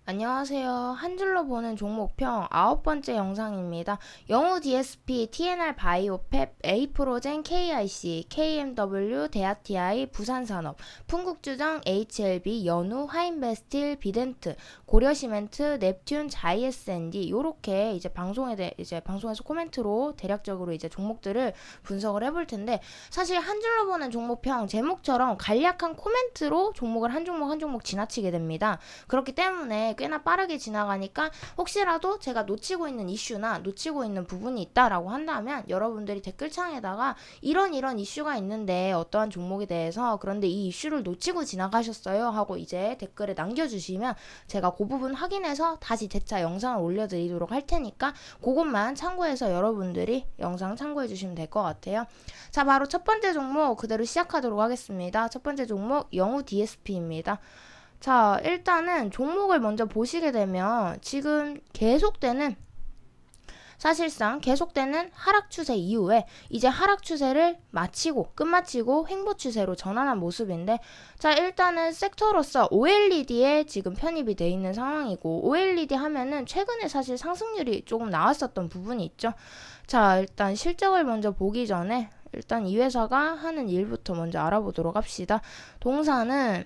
안녕하세요. 한 줄로 보는 종목평 9번째 영상입니다. 영우 DSP, TNR 바이오펩, 에이프로젠, KIC, KMW, 데아TI, 부산산업, 풍국주정, HLB, 연우, 하인베스틸, 비덴트, 고려시멘트, 넵튠, 자이에스앤디 요렇게 이제 방송에서 코멘트로 대략적으로 이제 종목들을 분석을 해볼 텐데, 사실 한 줄로 보는 종목평 제목처럼 간략한 코멘트로 종목을 한 종목 지나치게 됩니다. 그렇기 때문에 꽤나 빠르게 지나가니까 혹시라도 제가 놓치고 있는 이슈나 놓치고 있는 부분이 있다라고 한다면 여러분들이 댓글창에다가 이런 이슈가 있는데 어떠한 종목에 대해서 그런데 이 이슈를 놓치고 지나가셨어요 하고 이제 댓글에 남겨주시면 제가 그 부분 확인해서 다시 재차 영상을 올려드리도록 할 테니까 그것만 참고해서 여러분들이 영상 참고해 주시면 될 것 같아요. 자, 바로 첫 번째 종목 그대로 시작하도록 하겠습니다. 첫 번째 종목 영우 DSP입니다. 자, 일단은 종목을 먼저 보시게 되면 지금 사실상 계속되는 하락 추세 이후에 이제 하락 추세를 끝마치고 횡보 추세로 전환한 모습인데, 자, 일단은 섹터로서 OLED에 지금 편입이 돼 있는 상황이고, OLED 하면은 최근에 사실 상승률이 조금 나왔었던 부분이 있죠. 자, 일단 실적을 먼저 보기 전에 일단 이 회사가 하는 일부터 먼저 알아보도록 합시다. 동사는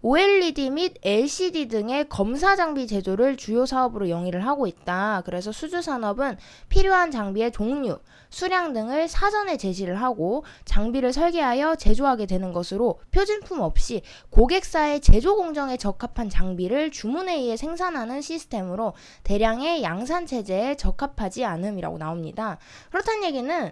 OLED 및 LCD 등의 검사 장비 제조를 주요 사업으로 영위를 하고 있다. 그래서 수주산업은 필요한 장비의 종류, 수량 등을 사전에 제시를 하고 장비를 설계하여 제조하게 되는 것으로 표준품 없이 고객사의 제조 공정에 적합한 장비를 주문에 의해 생산하는 시스템으로 대량의 양산 체제에 적합하지 않음이라고 나옵니다. 그렇다는 얘기는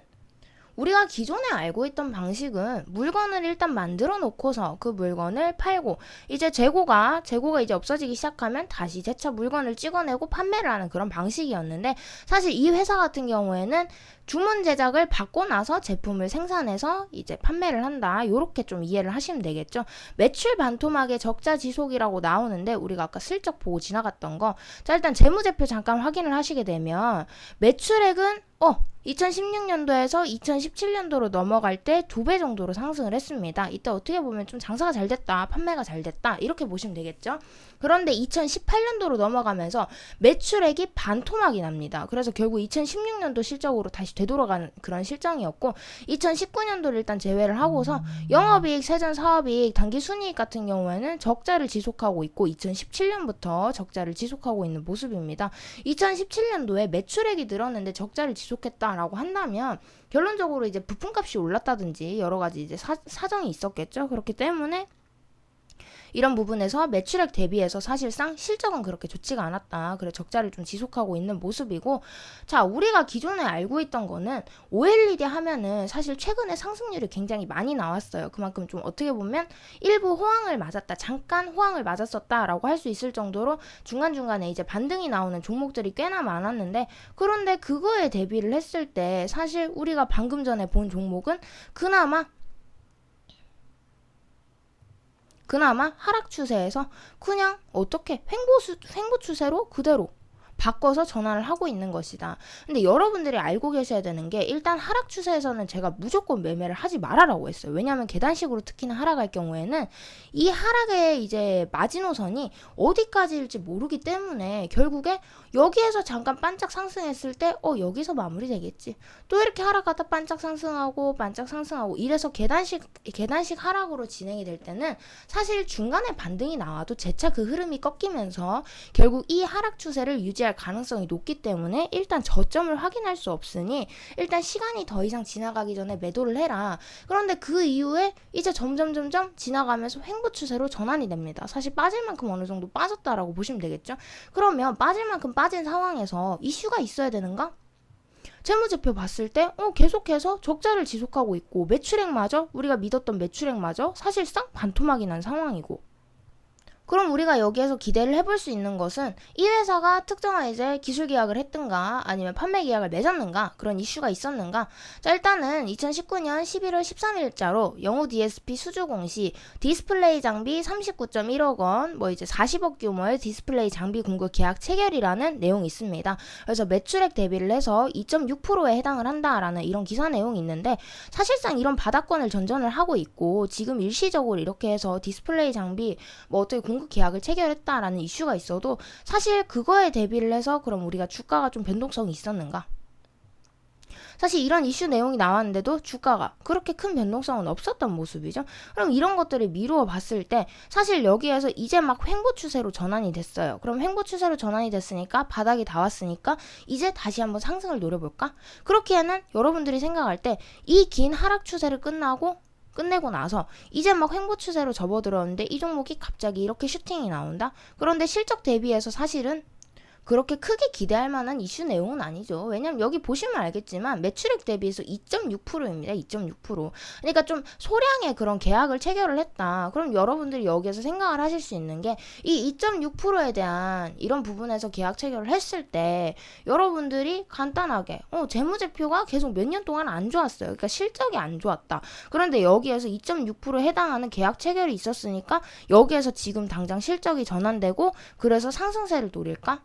우리가 기존에 알고 있던 방식은 물건을 일단 만들어 놓고서 그 물건을 팔고 이제 재고가 이제 없어지기 시작하면 다시 재차 물건을 찍어내고 판매를 하는 그런 방식이었는데, 사실 이 회사 같은 경우에는 주문 제작을 받고 나서 제품을 생산해서 이제 판매를 한다. 요렇게 좀 이해를 하시면 되겠죠. 매출 반토막의 적자 지속이라고 나오는데 우리가 아까 슬쩍 보고 지나갔던 거, 자, 일단 재무제표 잠깐 확인을 하시게 되면 매출액은 2016년도에서 2017년도로 넘어갈 때 2배 정도로 상승을 했습니다. 이때 어떻게 보면 좀 장사가 잘 됐다, 판매가 잘 됐다 이렇게 보시면 되겠죠. 그런데 2018년도로 넘어가면서 매출액이 반토막이 납니다. 그래서 결국 2016년도 실적으로 다시 되돌아가는 그런 실정이었고, 2019년도를 일단 제외를 하고서 영업이익, 세전 사업이익, 당기순이익 같은 경우에는 적자를 지속하고 있고 2017년부터 적자를 지속하고 있는 모습입니다. 2017년도에 매출액이 늘었는데 적자를 지속했다라고 한다면 결론적으로 이제 부품값이 올랐다든지 여러 가지 이제 사정이 있었겠죠. 그렇기 때문에 이런 부분에서 매출액 대비해서 사실상 실적은 그렇게 좋지가 않았다. 그래 적자를 좀 지속하고 있는 모습이고, 자, 우리가 기존에 알고 있던 거는 OLED 하면은 사실 최근에 상승률이 굉장히 많이 나왔어요. 그만큼 좀 어떻게 보면 일부 잠깐 호황을 맞았었다라고 할 수 있을 정도로 중간중간에 이제 반등이 나오는 종목들이 꽤나 많았는데, 그런데 그거에 대비를 했을 때 사실 우리가 방금 전에 본 종목은 그나마 하락 추세에서 그냥 어떻게 횡보 추세로 그대로 바꿔서 전환을 하고 있는 것이다. 근데 여러분들이 알고 계셔야 되는 게, 일단 하락 추세에서는 제가 무조건 매매를 하지 말아라고 했어요. 왜냐하면 계단식으로 특히나 하락할 경우에는 이 하락의 이제 마지노선이 어디까지일지 모르기 때문에 결국에 여기에서 잠깐 반짝 상승했을 때 여기서 마무리 되겠지, 또 이렇게 하락하다 반짝 상승하고 이래서 계단식 하락으로 진행이 될 때는 사실 중간에 반등이 나와도 재차 그 흐름이 꺾이면서 결국 이 하락 추세를 유지할 가능성이 높기 때문에 일단 저점을 확인할 수 없으니 일단 시간이 더 이상 지나가기 전에 매도를 해라. 그런데 그 이후에 이제 점점 지나가면서 횡보 추세로 전환이 됩니다. 사실 빠질 만큼 어느 정도 빠졌다라고 보시면 되겠죠. 그러면 빠질 만큼 빠진 상황에서 이슈가 있어야 되는가? 재무제표 봤을 때 계속해서 적자를 지속하고 있고 매출액마저, 우리가 믿었던 매출액마저 사실상 반토막이 난 상황이고, 그럼 우리가 여기에서 기대를 해볼 수 있는 것은 이 회사가 특정한 이제 기술 계약을 했든가 아니면 판매 계약을 맺었는가, 그런 이슈가 있었는가. 자, 일단은 2019년 11월 13일자로 영우 DSP 수주 공시 디스플레이 장비 39.1억 원, 이제 40억 규모의 디스플레이 장비 공급 계약 체결이라는 내용이 있습니다. 그래서 매출액 대비를 해서 2.6%에 해당을 한다라는 이런 기사 내용이 있는데, 사실상 이런 바닥권을 전전을 하고 있고 지금 일시적으로 이렇게 해서 디스플레이 장비 어떻게 공급 공급 계약을 체결했다라는 이슈가 있어도 사실 그거에 대비를 해서 그럼 우리가 주가가 좀 변동성이 있었는가? 사실 이런 이슈 내용이 나왔는데도 주가가 그렇게 큰 변동성은 없었던 모습이죠. 그럼 이런 것들을 미루어 봤을 때 사실 여기에서 이제 막 횡보 추세로 전환이 됐어요. 그럼 횡보 추세로 전환이 됐으니까 바닥이 다 왔으니까 이제 다시 한번 상승을 노려볼까? 그렇게는 여러분들이 생각할 때 이 긴 하락 추세를 끝내고 나서 이제 막 횡보 추세로 접어들었는데 이 종목이 갑자기 이렇게 슈팅이 나온다? 그런데 실적 대비해서 사실은 그렇게 크게 기대할 만한 이슈 내용은 아니죠. 왜냐면 여기 보시면 알겠지만 매출액 대비해서 2.6%입니다. 2.6%. 그러니까 좀 소량의 그런 계약을 체결을 했다. 그럼 여러분들이 여기에서 생각을 하실 수 있는 게 이 2.6%에 대한 이런 부분에서 계약 체결을 했을 때 여러분들이 간단하게 재무제표가 계속 몇 년 동안 안 좋았어요. 그러니까 실적이 안 좋았다. 그런데 여기에서 2.6%에 해당하는 계약 체결이 있었으니까 여기에서 지금 당장 실적이 전환되고 그래서 상승세를 노릴까?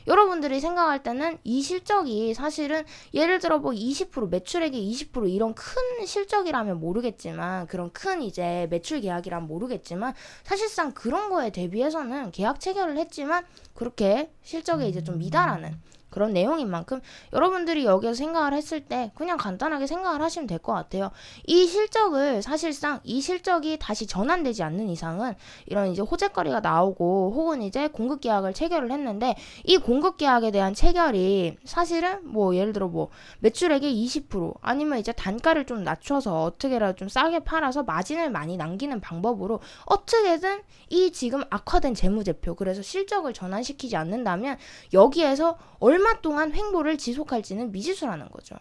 여러분들이 생각할 때는 이 실적이 사실은 예를 들어 뭐 20% 매출액이 20% 이런 큰 실적이라면 모르겠지만 그런 큰 이제 매출 계약이라면 모르겠지만 사실상 그런 거에 대비해서는 계약 체결을 했지만 그렇게 실적에 이제 좀 미달하는 그런 내용인 만큼 여러분들이 여기서 생각을 했을 때 그냥 간단하게 생각을 하시면 될 것 같아요. 이 실적을 사실상 이 실적이 다시 전환되지 않는 이상은 이런 이제 호재거리가 나오고 혹은 이제 공급 계약을 체결을 했는데 이 공급 계약에 대한 체결이 사실은 뭐 예를 들어 뭐 매출액의 20% 아니면 이제 단가를 좀 낮춰서 어떻게라도 좀 싸게 팔아서 마진을 많이 남기는 방법으로 어떻게든 이 지금 악화된 재무제표 그래서 실적을 전환시키지 않는다면 여기에서 얼마 동안 횡보를 지속할지는 미지수라는 거죠.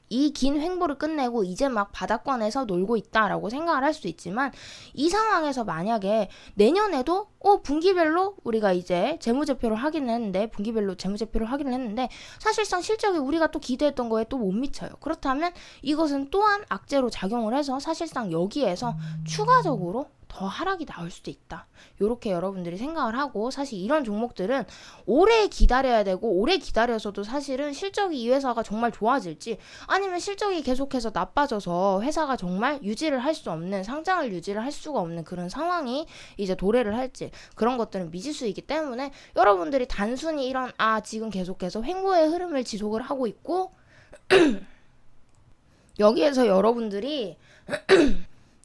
이 긴 횡보를 끝내고 이제 막 바닥권에서 놀고 있다라고 생각을 할 수 있지만 이 상황에서 만약에 내년에도 분기별로 우리가 이제 재무제표를 확인을 했는데 분기별로 재무제표를 확인을 했는데 사실상 실적이 우리가 또 기대했던 거에 또 못 미쳐요. 그렇다면 이것은 또한 악재로 작용을 해서 사실상 여기에서 추가적으로 더 하락이 나올 수도 있다. 요렇게 여러분들이 생각을 하고 사실 이런 종목들은 오래 기다려야 되고 오래 기다려서도 사실은 실적이 이 회사가 정말 좋아질지 아니면 실적이 계속해서 나빠져서 회사가 정말 유지를 할 수 없는 상장을 유지를 할 수가 없는 그런 상황이 이제 도래를 할지 그런 것들은 미지수이기 때문에 여러분들이 단순히 이런 지금 계속해서 횡보의 흐름을 지속을 하고 있고 여기에서 여러분들이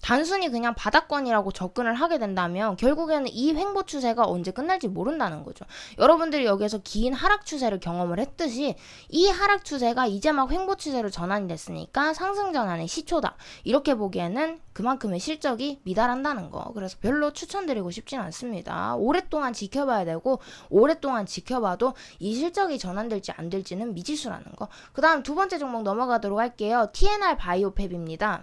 단순히 그냥 바닥권이라고 접근을 하게 된다면 결국에는 이 횡보 추세가 언제 끝날지 모른다는 거죠. 여러분들이 여기에서 긴 하락 추세를 경험을 했듯이 이 하락 추세가 이제 막 횡보 추세로 전환이 됐으니까 상승 전환의 시초다. 이렇게 보기에는 그만큼의 실적이 미달한다는 거. 그래서 별로 추천드리고 싶진 않습니다. 오랫동안 지켜봐야 되고 오랫동안 지켜봐도 이 실적이 전환될지 안 될지는 미지수라는 거. 그 다음 두 번째 종목 넘어가도록 할게요. TNR 바이오팹입니다.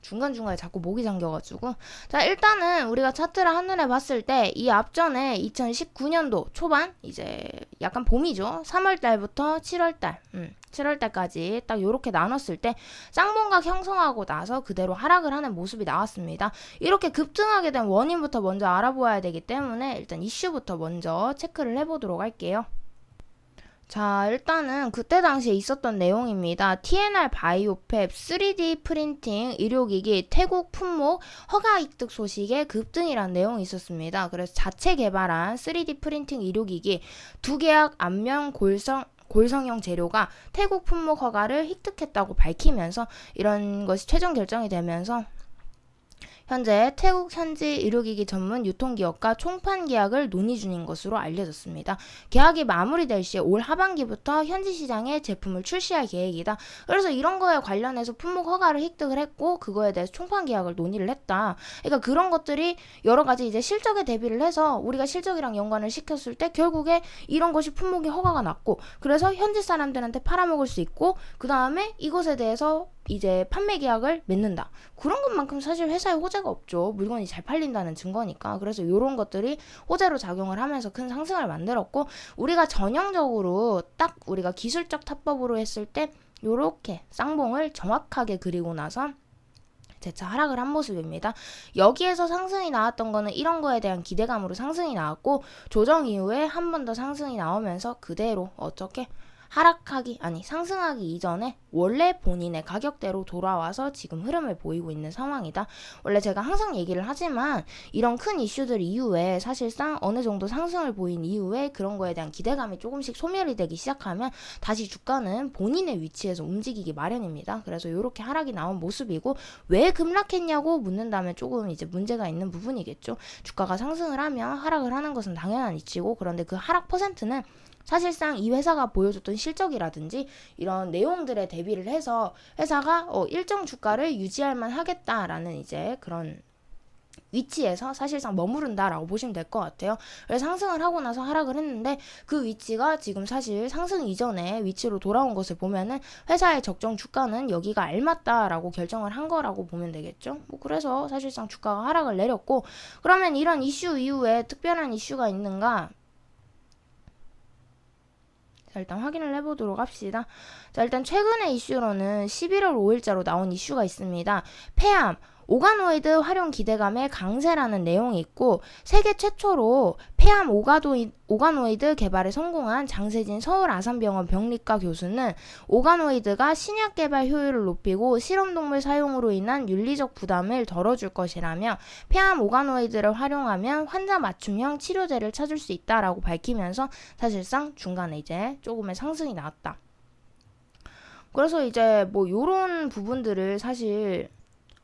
중간중간에 자꾸 목이 잠겨가지고 자 일단은 우리가 차트를 한눈에 봤을 때 이 앞전에 2019년도 초반 이제 약간 봄이죠. 3월달부터 7월달까지 딱 요렇게 나눴을 때 쌍봉각 형성하고 나서 그대로 하락을 하는 모습이 나왔습니다. 이렇게 급등하게 된 원인부터 먼저 알아보아야 되기 때문에 일단 이슈부터 먼저 체크를 해보도록 할게요. 자 일단은 그때 당시에 있었던 내용입니다. TNR 바이오팹 3D 프린팅 의료기기 태국 품목 허가 획득 소식에 급등이라는 내용이 있었습니다. 그래서 자체 개발한 3D 프린팅 의료기기 두 계약 안면 골성형 재료가 태국 품목 허가를 획득했다고 밝히면서 이런 것이 최종 결정이 되면서 현재 태국 현지 의료기기 전문 유통기업과 총판 계약을 논의 중인 것으로 알려졌습니다. 계약이 마무리될 시 올 하반기부터 현지 시장에 제품을 출시할 계획이다. 그래서 이런 거에 관련해서 품목 허가를 획득을 했고 그거에 대해서 총판 계약을 논의를 했다. 그러니까 그런 것들이 여러 가지 이제 실적에 대비를 해서 우리가 실적이랑 연관을 시켰을 때 결국에 이런 것이 품목이 허가가 났고 그래서 현지 사람들한테 팔아먹을 수 있고 그 다음에 이것에 대해서 이제 판매 계약을 맺는다. 그런 것만큼 사실 회사에 호재가 없죠. 물건이 잘 팔린다는 증거니까. 그래서 이런 것들이 호재로 작용을 하면서 큰 상승을 만들었고 우리가 전형적으로 딱 우리가 기술적 타법으로 했을 때 요렇게 쌍봉을 정확하게 그리고 나서 재차 하락을 한 모습입니다. 여기에서 상승이 나왔던 거는 이런 거에 대한 기대감으로 상승이 나왔고 조정 이후에 한 번 더 상승이 나오면서 그대로 어떻게 상승하기 이전에 원래 본인의 가격대로 돌아와서 지금 흐름을 보이고 있는 상황이다. 원래 제가 항상 얘기를 하지만 이런 큰 이슈들 이후에 사실상 어느 정도 상승을 보인 이후에 그런 거에 대한 기대감이 조금씩 소멸이 되기 시작하면 다시 주가는 본인의 위치에서 움직이기 마련입니다. 그래서 이렇게 하락이 나온 모습이고, 왜 급락했냐고 묻는다면 조금 이제 문제가 있는 부분이겠죠. 주가가 상승을 하면 하락을 하는 것은 당연한 이치고, 그런데 그 하락 퍼센트는 사실상 이 회사가 보여줬던 실적이라든지 이런 내용들에 대비를 해서 회사가 일정 주가를 유지할 만 하겠다라는 이제 그런 위치에서 사실상 머무른다라고 보시면 될 것 같아요. 그래서 상승을 하고 나서 하락을 했는데 그 위치가 지금 사실 상승 이전에 위치로 돌아온 것을 보면은 회사의 적정 주가는 여기가 알맞다라고 결정을 한 거라고 보면 되겠죠. 뭐 그래서 사실상 주가가 하락을 내렸고, 그러면 이런 이슈 이후에 특별한 이슈가 있는가? 자, 일단 확인을 해보도록 합시다. 자, 일단 최근의 이슈로는 11월 5일자로 나온 이슈가 있습니다. 폐암, 오가노이드 활용 기대감의 강세라는 내용이 있고, 세계 최초로 폐암 오가노이드 개발에 성공한 장세진 서울 아산병원 병리과 교수는 오가노이드가 신약 개발 효율을 높이고 실험동물 사용으로 인한 윤리적 부담을 덜어줄 것이라며 폐암 오가노이드를 활용하면 환자 맞춤형 치료제를 찾을 수 있다라고 밝히면서 사실상 중간에 이제 조금의 상승이 나왔다. 그래서 이제 뭐 요런 부분들을 사실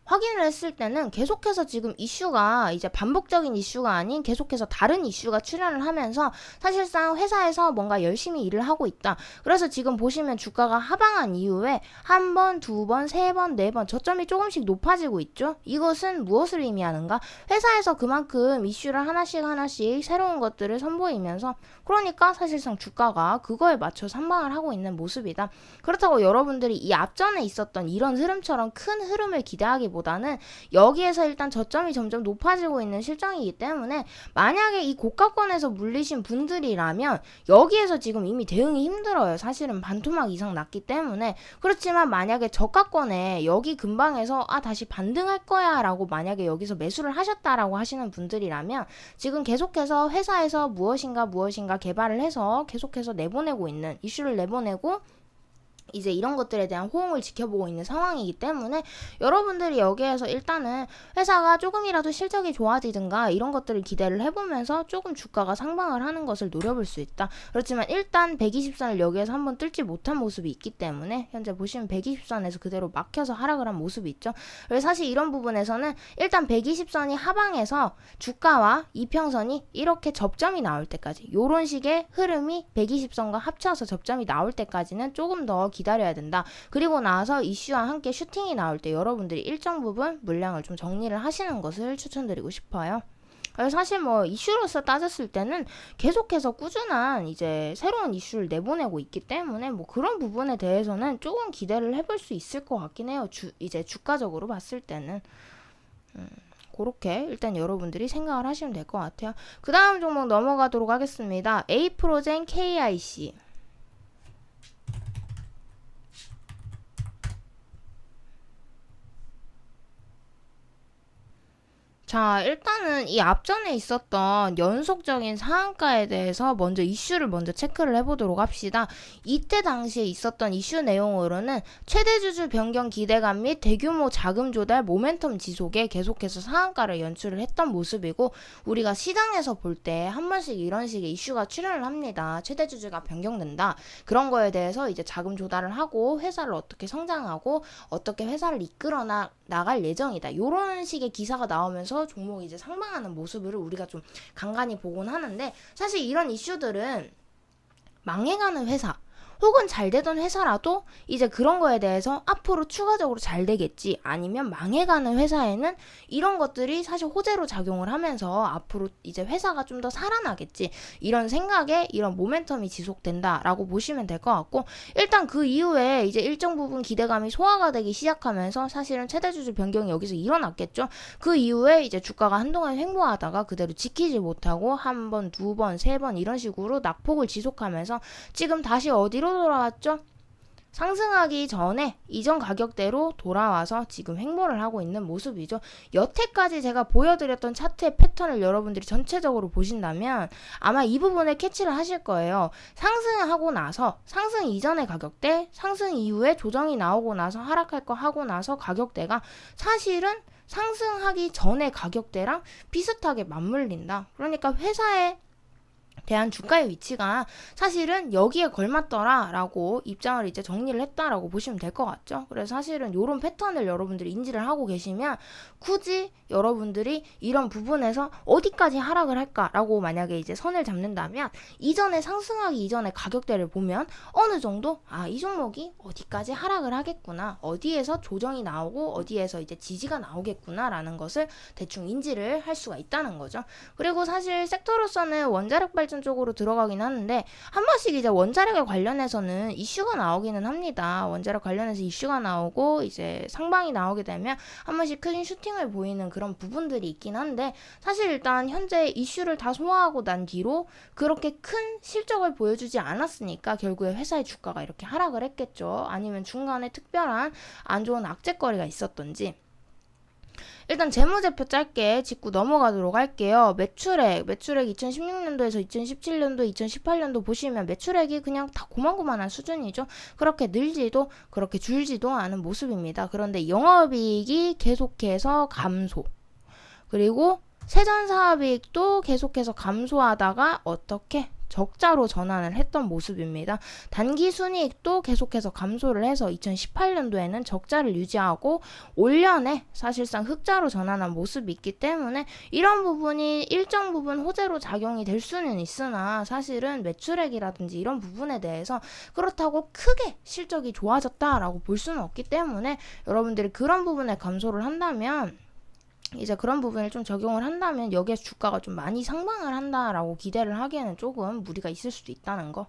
확인을 했을 때는 계속해서 지금 이슈가 이제 반복적인 이슈가 아닌 계속해서 다른 이슈가 출현을 하면서 사실상 회사에서 뭔가 열심히 일을 하고 있다. 그래서 지금 보시면 주가가 하방한 이후에 한 번, 두 번, 세 번, 네 번 저점이 조금씩 높아지고 있죠. 이것은 무엇을 의미하는가? 회사에서 그만큼 이슈를 하나씩 새로운 것들을 선보이면서, 그러니까 사실상 주가가 그거에 맞춰 선방을 하고 있는 모습이다. 그렇다고 여러분들이 이 앞전에 있었던 이런 흐름처럼 큰 흐름을 기대하기보다는 여기에서 일단 저점이 점점 높아지고 있는 실정이기 때문에, 만약에 이 고가권에서 물리신 분들이라면 여기에서 지금 이미 대응이 힘들어요. 사실은 반토막 이상 났기 때문에. 그렇지만 만약에 저가권에 여기 근방에서 다시 반등할 거야 라고 만약에 여기서 매수를 하셨다라고 하시는 분들이라면, 지금 계속해서 회사에서 무엇인가 개발을 해서 계속해서 내보내고 있는 이슈를 내보내고 이제 이런 것들에 대한 호응을 지켜보고 있는 상황이기 때문에, 여러분들이 여기에서 일단은 회사가 조금이라도 실적이 좋아지든가 이런 것들을 기대를 해보면서 조금 주가가 상방을 하는 것을 노려볼 수 있다. 그렇지만 일단 120선을 여기에서 한번 뚫지 못한 모습이 있기 때문에 현재 보시면 120선에서 그대로 막혀서 하락을 한 모습이 있죠. 그래서 사실 이런 부분에서는 일단 120선이 하방해서 주가와 이평선이 이렇게 접점이 나올 때까지, 요런 식의 흐름이 120선과 합쳐서 접점이 나올 때까지는 조금 더 기다려야 된다. 그리고 나서 이슈와 함께 슈팅이 나올 때 여러분들이 일정 부분 물량을 좀 정리를 하시는 것을 추천드리고 싶어요. 사실 뭐 이슈로서 따졌을 때는 계속해서 꾸준한 이제 새로운 이슈를 내보내고 있기 때문에 뭐 그런 부분에 대해서는 조금 기대를 해볼 수 있을 것 같긴 해요. 이제 주가적으로 봤을 때는. 그렇게 일단 여러분들이 생각을 하시면 될 것 같아요. 그 다음 종목 넘어가도록 하겠습니다. 에이프로젠 KIC. 자, 일단은 이 앞전에 있었던 연속적인 상한가에 대해서 먼저 이슈를 체크를 해보도록 합시다. 이때 당시에 있었던 이슈 내용으로는 최대 주주 변경 기대감 및 대규모 자금 조달 모멘텀 지속에 계속해서 상한가를 연출을 했던 모습이고, 우리가 시장에서 볼 때 한 번씩 이런 식의 이슈가 출현을 합니다. 최대 주주가 변경된다. 그런 거에 대해서 이제 자금 조달을 하고 회사를 어떻게 성장하고 어떻게 회사를 이끌어 나갈 예정이다. 이런 식의 기사가 나오면서 종목이 이제 상방하는 모습을 우리가 좀 간간히 보곤 하는데, 사실 이런 이슈들은 망해가는 회사 혹은 잘 되던 회사라도 이제 그런 거에 대해서 앞으로 추가적으로 잘 되겠지, 아니면 망해가는 회사에는 이런 것들이 사실 호재로 작용을 하면서 앞으로 이제 회사가 좀 더 살아나겠지, 이런 생각에 이런 모멘텀이 지속된다라고 보시면 될 것 같고, 일단 그 이후에 이제 일정 부분 기대감이 소화가 되기 시작하면서 사실은 최대주주 변경이 여기서 일어났겠죠. 그 이후에 이제 주가가 한동안 횡보하다가 그대로 지키지 못하고 한 번, 두 번, 세 번 이런 식으로 낙폭을 지속하면서 지금 다시 어디로 돌아왔죠? 상승하기 전에 이전 가격대로 돌아와서 지금 횡보를 하고 있는 모습이죠. 여태까지 제가 보여드렸던 차트의 패턴을 여러분들이 전체적으로 보신다면 아마 이 부분을 캐치를 하실 거예요. 상승하고 나서 상승 이전의 가격대, 상승 이후에 조정이 나오고 나서 하락할 거 하고 나서 가격대가 사실은 상승하기 전의 가격대랑 비슷하게 맞물린다. 그러니까 회사의 대한 주가의 위치가 사실은 여기에 걸맞더라 라고 입장을 이제 정리를 했다라고 보시면 될 것 같죠. 그래서 사실은 이런 패턴을 여러분들이 인지를 하고 계시면 굳이 여러분들이 이런 부분에서 어디까지 하락을 할까라고 만약에 이제 선을 잡는다면 이전에 상승하기 이전의 가격대를 보면 어느 정도 이 종목이 어디까지 하락을 하겠구나, 어디에서 조정이 나오고 어디에서 이제 지지가 나오겠구나 라는 것을 대충 인지를 할 수가 있다는 거죠. 그리고 사실 섹터로서는 원자력 발전 쪽으로 들어가긴 하는데 한 번씩 이제 원자력에 관련해서는 이슈가 나오기는 합니다. 원자력 관련해서 이슈가 나오고 이제 상방이 나오게 되면 한 번씩 큰 슈팅을 보이는 그런 부분들이 있긴 한데 사실 일단 현재 이슈를 다 소화하고 난 뒤로 그렇게 큰 실적을 보여주지 않았으니까 결국에 회사의 주가가 이렇게 하락을 했겠죠. 아니면 중간에 특별한 안 좋은 악재거리가 있었던지. 일단 재무제표 짧게 짚고 넘어가도록 할게요. 매출액 2016년도에서 2017년도, 2018년도 보시면 매출액이 그냥 다 고만고만한 수준이죠. 그렇게 늘지도 그렇게 줄지도 않은 모습입니다. 그런데 영업이익이 계속해서 감소. 그리고 세전사업이익도 계속해서 감소하다가 어떻게? 적자로 전환을 했던 모습입니다. 단기순이익도 계속해서 감소를 해서 2018년도에는 적자를 유지하고 올연에 사실상 흑자로 전환한 모습이 있기 때문에 이런 부분이 일정 부분 호재로 작용이 될 수는 있으나 사실은 매출액이라든지 이런 부분에 대해서 그렇다고 크게 실적이 좋아졌다라고 볼 수는 없기 때문에 여러분들이 그런 부분에 감소를 한다면 이제 그런 부분을 좀 적용을 한다면 여기에서 주가가 좀 많이 상방을 한다라고 기대를 하기에는 조금 무리가 있을 수도 있다는 거.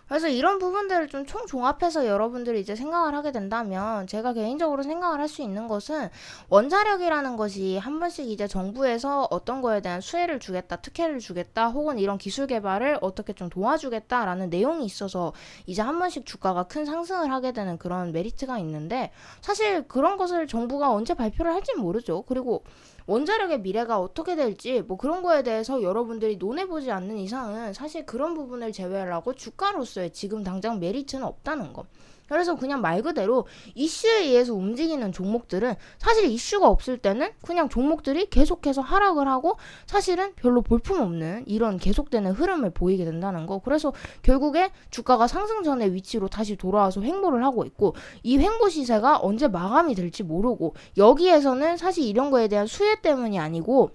그래서 이런 부분들을 좀 총종합해서 여러분들이 이제 생각을 하게 된다면 제가 개인적으로 생각을 할 수 있는 것은 원자력이라는 것이 한 번씩 이제 정부에서 어떤 거에 대한 수혜를 주겠다, 특혜를 주겠다, 혹은 이런 기술 개발을 어떻게 좀 도와주겠다라는 내용이 있어서 이제 한 번씩 주가가 큰 상승을 하게 되는 그런 메리트가 있는데 사실 그런 것을 정부가 언제 발표를 할지 모르죠. 그리고 원자력의 미래가 어떻게 될지 뭐 그런 거에 대해서 여러분들이 논해보지 않는 이상은 사실 그런 부분을 제외하고 주가로서의 지금 당장 메리트는 없다는 거. 그래서 그냥 말 그대로 이슈에 의해서 움직이는 종목들은 사실 이슈가 없을 때는 그냥 종목들이 계속해서 하락을 하고 사실은 별로 볼품없는 이런 계속되는 흐름을 보이게 된다는 거. 그래서 결국에 주가가 상승 전의 위치로 다시 돌아와서 횡보를 하고 있고 이 횡보 시세가 언제 마감이 될지 모르고 여기에서는 사실 이런 거에 대한 수혜 때문이 아니고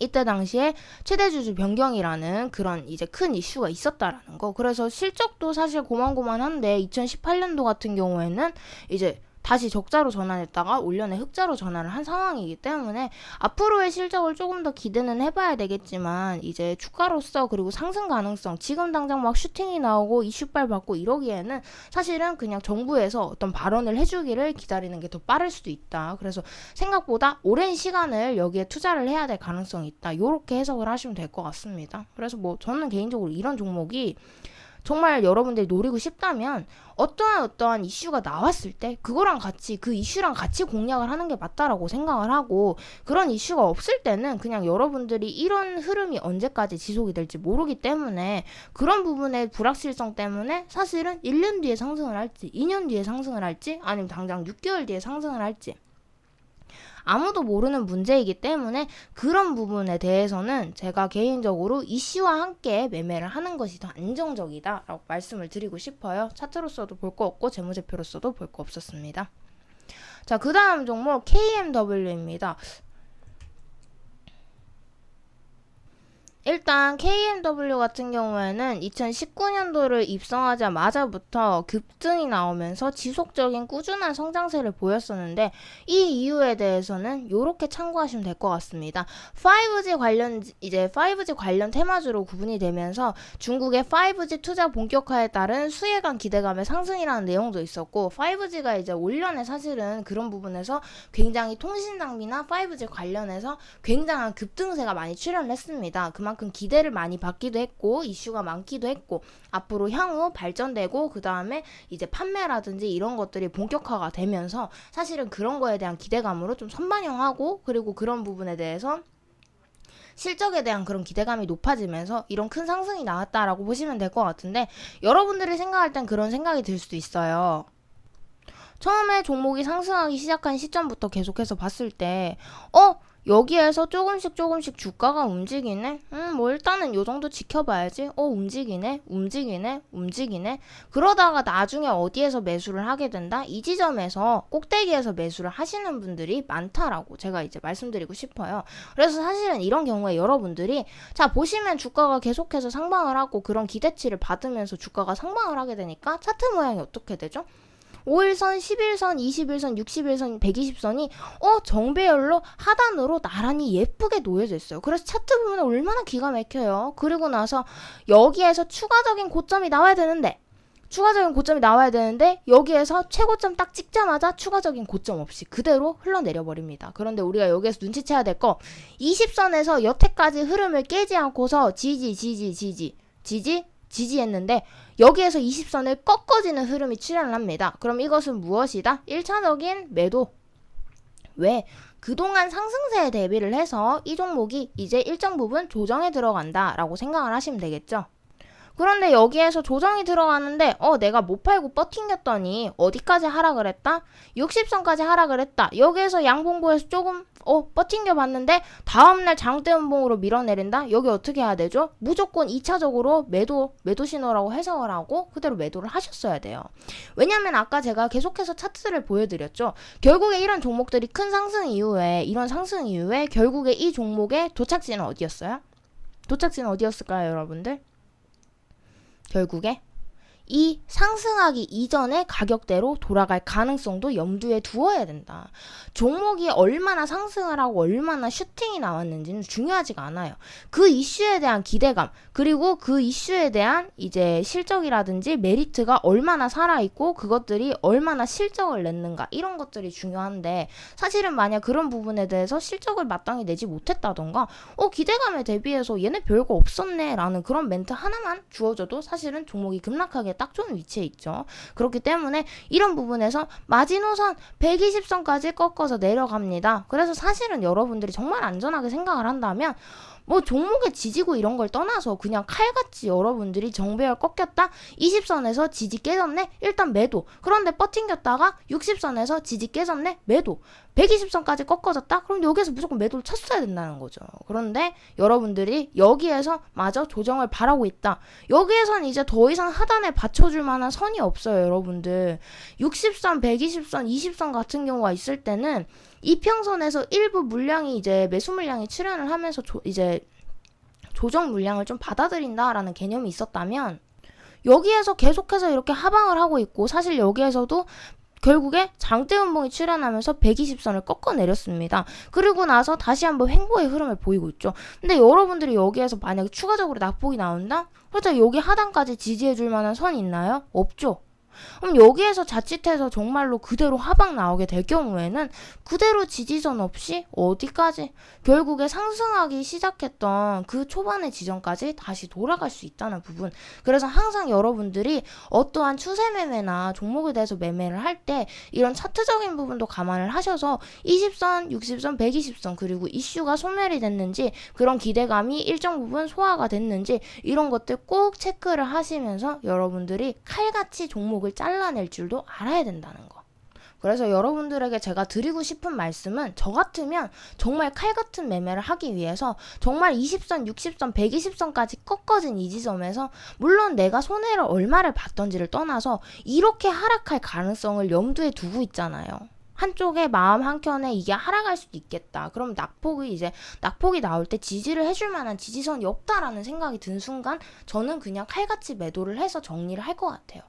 이때 당시에 최대주주 변경이라는 그런 이제 큰 이슈가 있었다라는 거. 그래서 실적도 사실 고만고만한데 2018년도 같은 경우에는 이제 다시 적자로 전환했다가 올연에 흑자로 전환을 한 상황이기 때문에 앞으로의 실적을 조금 더 기대는 해봐야 되겠지만 이제 주가로서 그리고 상승 가능성 지금 당장 막 슈팅이 나오고 이슈빨 받고 이러기에는 사실은 그냥 정부에서 어떤 발언을 해주기를 기다리는 게 더 빠를 수도 있다. 그래서 생각보다 오랜 시간을 여기에 투자를 해야 될 가능성이 있다. 요렇게 해석을 하시면 될 것 같습니다. 그래서 뭐 저는 개인적으로 이런 종목이 정말 여러분들이 노리고 싶다면 어떠한 이슈가 나왔을 때 그거랑 같이 그 이슈랑 같이 공략을 하는 게 맞다라고 생각을 하고 그런 이슈가 없을 때는 그냥 여러분들이 이런 흐름이 언제까지 지속이 될지 모르기 때문에 그런 부분의 불확실성 때문에 사실은 1년 뒤에 상승을 할지 2년 뒤에 상승을 할지 아니면 당장 6개월 뒤에 상승을 할지 아무도 모르는 문제이기 때문에 그런 부분에 대해서는 제가 개인적으로 이슈와 함께 매매를 하는 것이 더 안정적이다 라고 말씀을 드리고 싶어요. 차트로서도 볼 거 없고 재무제표로서도 볼 거 없었습니다. 자, 그 다음 종목 KMW입니다. 일단 KMW 같은 경우에는 2019년도를 입성하자마자부터 급등이 나오면서 지속적인 꾸준한 성장세를 보였었는데 이 이유에 대해서는 이렇게 참고하시면 될 것 같습니다. 5G 관련 테마주로 구분이 되면서 중국의 5G 투자 본격화에 따른 수혜간 기대감의 상승이라는 내용도 있었고 5G가 이제 올연에 사실은 그런 부분에서 굉장히 통신 장비나 5G 관련해서 굉장한 급등세가 많이 출현을 했습니다. 그만큼 그만큼 기대를 많이 받기도 했고 이슈가 많기도 했고 앞으로 향후 발전되고 그 다음에 이제 판매라든지 이런 것들이 본격화가 되면서 사실은 그런 거에 대한 기대감으로 좀 선반영하고 그리고 그런 부분에 대해서 실적에 대한 그런 기대감이 높아지면서 이런 큰 상승이 나왔다라고 보시면 될 것 같은데 여러분들이 생각할 땐 그런 생각이 들 수도 있어요. 처음에 종목이 상승하기 시작한 시점부터 계속해서 봤을 때 여기에서 조금씩 주가가 움직이네? 뭐 일단은 요 정도 지켜봐야지. 움직이네? 그러다가 나중에 어디에서 매수를 하게 된다? 이 지점에서 꼭대기에서 매수를 하시는 분들이 많다라고 제가 이제 말씀드리고 싶어요. 그래서 사실은 이런 경우에 여러분들이 자 보시면 주가가 계속해서 상방을 하고 그런 기대치를 받으면서 주가가 상방을 하게 되니까 차트 모양이 어떻게 되죠? 5일선, 11선, 21선, 61선, 120선이 정배열로 하단으로 나란히 예쁘게 놓여져 있어요. 그래서 차트 보면 얼마나 기가 막혀요. 그리고 나서 여기에서 추가적인 고점이 나와야 되는데 여기에서 최고점 딱 찍자마자 추가적인 고점 없이 그대로 흘러내려 버립니다. 그런데 우리가 여기에서 눈치채야 될 거 20선에서 여태까지 흐름을 깨지 않고서 지지했는데 여기에서 20선을 꺾어지는 흐름이 출현을 합니다. 그럼 이것은 무엇이다? 1차적인 매도. 왜? 그동안 상승세에 대비를 해서 이 종목이 이제 일정 부분 조정에 들어간다 라고 생각을 하시면 되겠죠. 그런데 여기에서 조정이 들어가는데 내가 못 팔고 버팅겼더니 어디까지 하락을 했다? 60선까지 하락을 했다. 여기에서 양봉보에서 조금 버팅겨 봤는데 다음날 장대음봉으로 밀어내린다? 여기 어떻게 해야 되죠? 무조건 2차적으로 매도 신호라고 해석을 하고 그대로 매도를 하셨어야 돼요. 왜냐면 아까 제가 계속해서 차트를 보여드렸죠. 결국에 이런 종목들이 큰 상승 이후에 결국에 이 종목의 도착지는 어디였어요? 도착지는 어디였을까요, 여러분들? 결국에 이 상승하기 이전의 가격대로 돌아갈 가능성도 염두에 두어야 된다. 종목이 얼마나 상승을 하고 얼마나 슈팅이 나왔는지는 중요하지가 않아요. 그 이슈에 대한 기대감 그리고 그 이슈에 대한 이제 실적이라든지 메리트가 얼마나 살아있고 그것들이 얼마나 실적을 냈는가 이런 것들이 중요한데 사실은 만약 그런 부분에 대해서 실적을 마땅히 내지 못했다던가 기대감에 대비해서 얘네 별거 없었네 라는 그런 멘트 하나만 주어져도 사실은 종목이 급락하게 딱 좋은 위치에 있죠. 그렇기 때문에 이런 부분에서 마지노선 120선까지 꺾어서 내려갑니다. 그래서 사실은 여러분들이 정말 안전하게 생각을 한다면 뭐 종목의 지지고 이런 걸 떠나서 그냥 칼같이 여러분들이 정배열 꺾였다 20선에서 지지 깨졌네 일단 매도. 그런데 버팅겼다가 60선에서 지지 깨졌네 매도. 120선까지 꺾어졌다 그럼 여기에서 무조건 매도를 쳤어야 된다는 거죠. 그런데 여러분들이 여기에서 마저 조정을 바라고 있다. 여기에선 이제 더 이상 하단에 받쳐줄 만한 선이 없어요. 여러분들 60선 120선 20선 같은 경우가 있을 때는 이평선에서 일부 물량이 이제 매수 물량이 출현을 하면서 이제 조정 물량을 좀 받아들인다라는 개념이 있었다면 여기에서 계속해서 이렇게 하방을 하고 있고 사실 여기에서도 결국에 장대음봉이 출현하면서 120선을 꺾어내렸습니다. 그리고 나서 다시 한번 횡보의 흐름을 보이고 있죠. 근데 여러분들이 여기에서 만약에 추가적으로 낙폭이 나온다? 그렇죠. 여기 하단까지 지지해줄 만한 선이 있나요? 없죠. 그럼 여기에서 자칫해서 정말로 그대로 하방 나오게 될 경우에는 그대로 지지선 없이 어디까지 결국에 상승하기 시작했던 그 초반의 지점까지 다시 돌아갈 수 있다는 부분. 그래서 항상 여러분들이 어떠한 추세 매매나 종목에 대해서 매매를 할 때 이런 차트적인 부분도 감안을 하셔서 20선, 60선, 120선 그리고 이슈가 소멸이 됐는지 그런 기대감이 일정 부분 소화가 됐는지 이런 것들 꼭 체크를 하시면서 여러분들이 칼같이 종목을 잘라낼 줄도 알아야 된다는 거. 그래서 여러분들에게 제가 드리고 싶은 말씀은 저 같으면 정말 칼같은 매매를 하기 위해서 정말 20선, 60선, 120선까지 꺾어진 이 지점에서 물론 내가 손해를 얼마를 봤던지를 떠나서 이렇게 하락할 가능성을 염두에 두고 있잖아요. 한쪽에 마음 한켠에 이게 하락할 수도 있겠다. 그럼 낙폭이 나올 때 지지를 해줄 만한 지지선이 없다라는 생각이 든 순간 저는 그냥 칼같이 매도를 해서 정리를 할 것 같아요.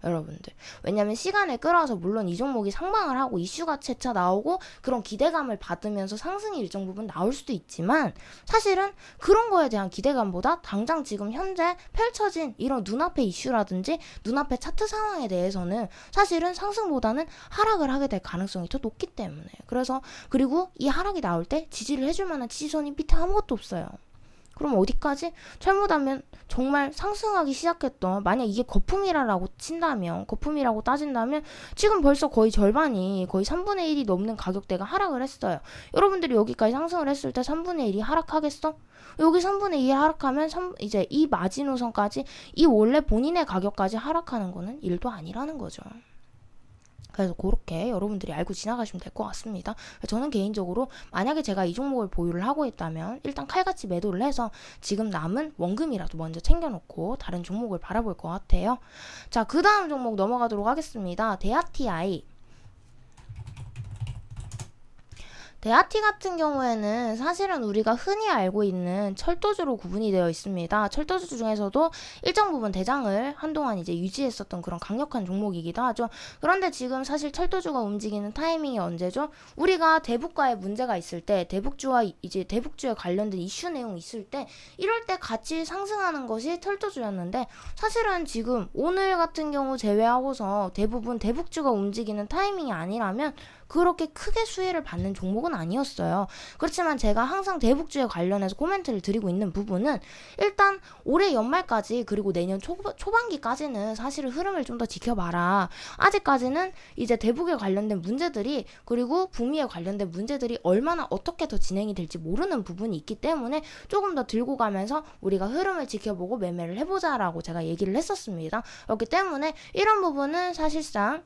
여러분들. 왜냐면 시간을 끌어서 물론 이 종목이 상방을 하고 이슈가 채차 나오고 그런 기대감을 받으면서 상승이 일정 부분 나올 수도 있지만 사실은 그런 거에 대한 기대감보다 당장 지금 현재 펼쳐진 이런 눈앞의 이슈라든지 눈앞의 차트 상황에 대해서는 사실은 상승보다는 하락을 하게 될 가능성이 더 높기 때문에 그래서 그리고 이 하락이 나올 때 지지를 해줄 만한 지지선이 밑에 아무것도 없어요. 그럼 어디까지? 잘못하면 정말 상승하기 시작했던, 만약 이게 거품이라고 친다면, 거품이라고 따진다면 지금 벌써 거의 절반이, 거의 3분의 1이 넘는 가격대가 하락을 했어요. 여러분들이 여기까지 상승을 했을 때 3분의 1이 하락하겠어? 여기 3분의 2이 하락하면 이제 이 마지노선까지, 이 원래 본인의 가격까지 하락하는 거는 일도 아니라는 거죠. 그래서 그렇게 여러분들이 알고 지나가시면 될 것 같습니다. 저는 개인적으로 만약에 제가 이 종목을 보유를 하고 있다면 일단 칼같이 매도를 해서 지금 남은 원금이라도 먼저 챙겨놓고 다른 종목을 바라볼 것 같아요. 자, 그 다음 종목 넘어가도록 하겠습니다. 대하TI. 대하티 같은 경우에는 사실은 우리가 흔히 알고 있는 철도주로 구분이 되어 있습니다. 철도주 중에서도 일정 부분 대장을 한동안 이제 유지했었던 그런 강력한 종목이기도 하죠. 그런데 지금 사실 철도주가 움직이는 타이밍이 언제죠? 우리가 대북과의 문제가 있을 때, 대북주와 이제 대북주에 관련된 이슈 내용이 있을 때, 이럴 때 같이 상승하는 것이 철도주였는데, 사실은 지금 오늘 같은 경우 제외하고서 대부분 대북주가 움직이는 타이밍이 아니라면 그렇게 크게 수혜를 받는 종목은 아니었어요. 그렇지만 제가 항상 대북주에 관련해서 코멘트를 드리고 있는 부분은 일단 올해 연말까지, 그리고 내년 초반기까지는 사실은 흐름을 좀 더 지켜봐라. 아직까지는 이제 대북에 관련된 문제들이, 그리고 북미에 관련된 문제들이 얼마나 어떻게 더 진행이 될지 모르는 부분이 있기 때문에 조금 더 들고 가면서 우리가 흐름을 지켜보고 매매를 해보자라고 제가 얘기를 했었습니다. 그렇기 때문에 이런 부분은 사실상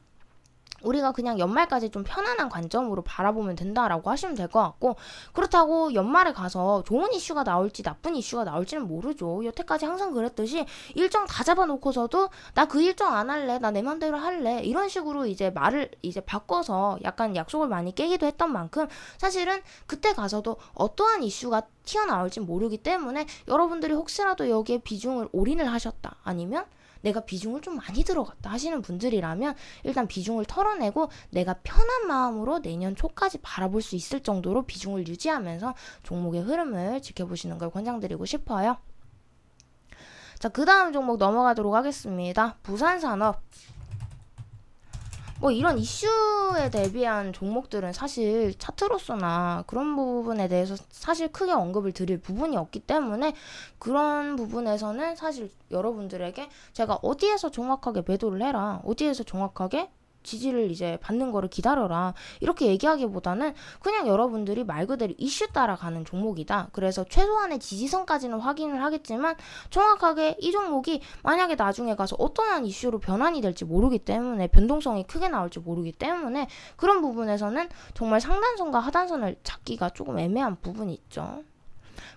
우리가 그냥 연말까지 좀 편안한 관점으로 바라보면 된다라고 하시면 될 것 같고, 그렇다고 연말에 가서 좋은 이슈가 나올지 나쁜 이슈가 나올지는 모르죠. 여태까지 항상 그랬듯이 일정 다 잡아놓고서도 나 그 일정 안 할래, 나 내 맘대로 할래, 이런 식으로 이제 말을 이제 바꿔서 약간 약속을 많이 깨기도 했던 만큼 사실은 그때 가서도 어떠한 이슈가 튀어나올지 모르기 때문에 여러분들이 혹시라도 여기에 비중을 올인을 하셨다, 아니면 내가 비중을 좀 많이 들어갔다 하시는 분들이라면 일단 비중을 털어내고 내가 편한 마음으로 내년 초까지 바라볼 수 있을 정도로 비중을 유지하면서 종목의 흐름을 지켜보시는 걸 권장드리고 싶어요. 자, 그 다음 종목 넘어가도록 하겠습니다. 부산산업. 뭐 이런 이슈에 대비한 종목들은 사실 차트로서나 그런 부분에 대해서 사실 크게 언급을 드릴 부분이 없기 때문에, 그런 부분에서는 사실 여러분들에게 제가 어디에서 정확하게 매도를 해라, 어디에서 정확하게 지지를 이제 받는 거를 기다려라, 이렇게 얘기하기보다는 그냥 여러분들이 말 그대로 이슈 따라가는 종목이다. 그래서 최소한의 지지선까지는 확인을 하겠지만 정확하게 이 종목이 만약에 나중에 가서 어떠한 이슈로 변환이 될지 모르기 때문에, 변동성이 크게 나올지 모르기 때문에 그런 부분에서는 정말 상단선과 하단선을 잡기가 조금 애매한 부분이 있죠.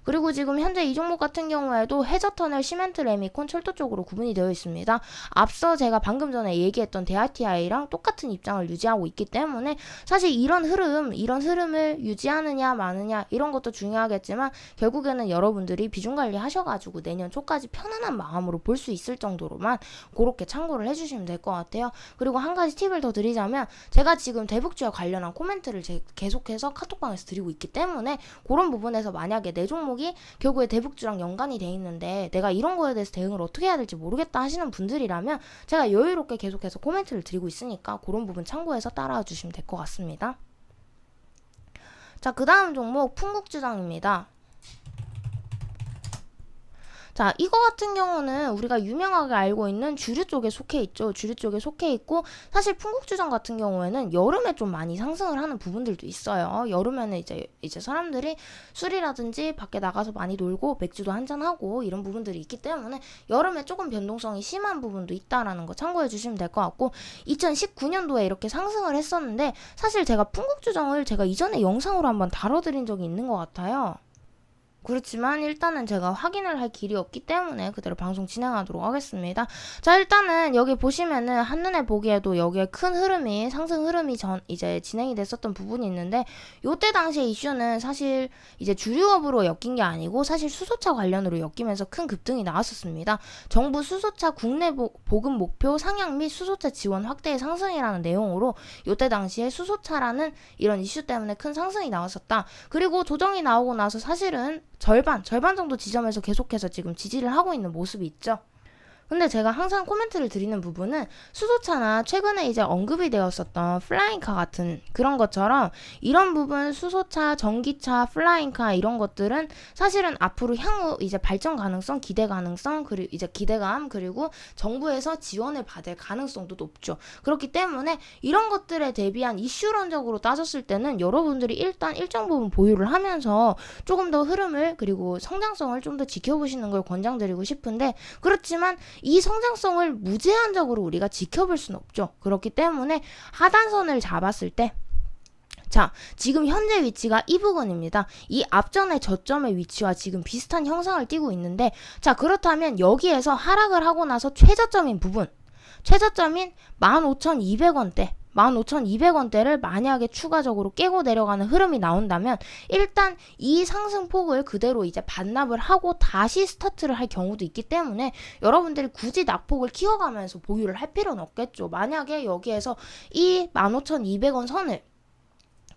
그리고 지금 현재 이 종목 같은 경우에도 해저터널, 시멘트, 레미콘, 철도 쪽으로 구분이 되어 있습니다. 앞서 제가 방금 전에 얘기했던 대하TI랑 똑같은 입장을 유지하고 있기 때문에 사실 이런 흐름을 유지하느냐 마느냐 이런 것도 중요하겠지만, 결국에는 여러분들이 비중 관리 하셔가지고 내년 초까지 편안한 마음으로 볼 수 있을 정도로만 그렇게 참고를 해주시면 될 것 같아요. 그리고 한 가지 팁을 더 드리자면, 제가 지금 대북주에 관련한 코멘트를 계속해서 카톡방에서 드리고 있기 때문에 그런 부분에서 만약에 내 종목이 결국에 대북주랑 연관이 돼 있는데 내가 이런 거에 대해서 대응을 어떻게 해야 될지 모르겠다 하시는 분들이라면 제가 여유롭게 계속해서 코멘트를 드리고 있으니까 그런 부분 참고해서 따라와 주시면 될 것 같습니다. 자, 그 다음 종목 풍국주당입니다. 자, 이거 같은 경우는 우리가 유명하게 알고 있는 주류 쪽에 속해 있죠. 주류 쪽에 속해 있고, 사실 풍국주정 같은 경우에는 여름에 좀 많이 상승을 하는 부분들도 있어요. 여름에는 이제 사람들이 술이라든지 밖에 나가서 많이 놀고 맥주도 한잔하고 이런 부분들이 있기 때문에 여름에 조금 변동성이 심한 부분도 있다라는 거 참고해 주시면 될 것 같고, 2019년도에 이렇게 상승을 했었는데 사실 제가 풍국주정을 제가 이전에 영상으로 한번 다뤄드린 적이 있는 것 같아요. 그렇지만 일단은 제가 확인을 할 길이 없기 때문에 그대로 방송 진행하도록 하겠습니다. 자, 일단은 여기 보시면은 한눈에 보기에도 여기에 큰 흐름이, 상승 흐름이 이제 진행이 됐었던 부분이 있는데, 요때 당시의 이슈는 사실 이제 주류업으로 엮인 게 아니고 사실 수소차 관련으로 엮이면서 큰 급등이 나왔었습니다. 정부 수소차 국내 보급 목표 상향 및 수소차 지원 확대의 상승이라는 내용으로 요때 당시에 수소차라는 이런 이슈 때문에 큰 상승이 나왔었다. 그리고 조정이 나오고 나서 사실은 절반 정도 지점에서 계속해서 지금 지지를 하고 있는 모습이 있죠. 근데 제가 항상 코멘트를 드리는 부분은 수소차나 최근에 이제 언급이 되었었던 플라잉카 같은 그런 것처럼 이런 부분 수소차, 전기차, 플라잉카 이런 것들은 사실은 앞으로 향후 이제 발전 가능성, 기대 가능성, 그리고 이제 기대감, 그리고 정부에서 지원을 받을 가능성도 높죠. 그렇기 때문에 이런 것들에 대비한 이슈론적으로 따졌을 때는 여러분들이 일단 일정 부분 보유를 하면서 조금 더 흐름을 그리고 성장성을 좀 더 지켜보시는 걸 권장드리고 싶은데, 그렇지만 이 성장성을 무제한적으로 우리가 지켜볼 수는 없죠. 그렇기 때문에 하단선을 잡았을 때, 자, 지금 현재 위치가 이 부분입니다. 이 앞전의 저점의 위치와 지금 비슷한 형상을 띠고 있는데, 자, 그렇다면 여기에서 하락을 하고 나서 최저점인 부분, 최저점인 15,200원대, 15,200원대를 만약에 추가적으로 깨고 내려가는 흐름이 나온다면 일단 이 상승폭을 그대로 이제 반납을 하고 다시 스타트를 할 경우도 있기 때문에 여러분들이 굳이 낙폭을 키워가면서 보유를 할 필요는 없겠죠. 만약에 여기에서 이 15,200원 선을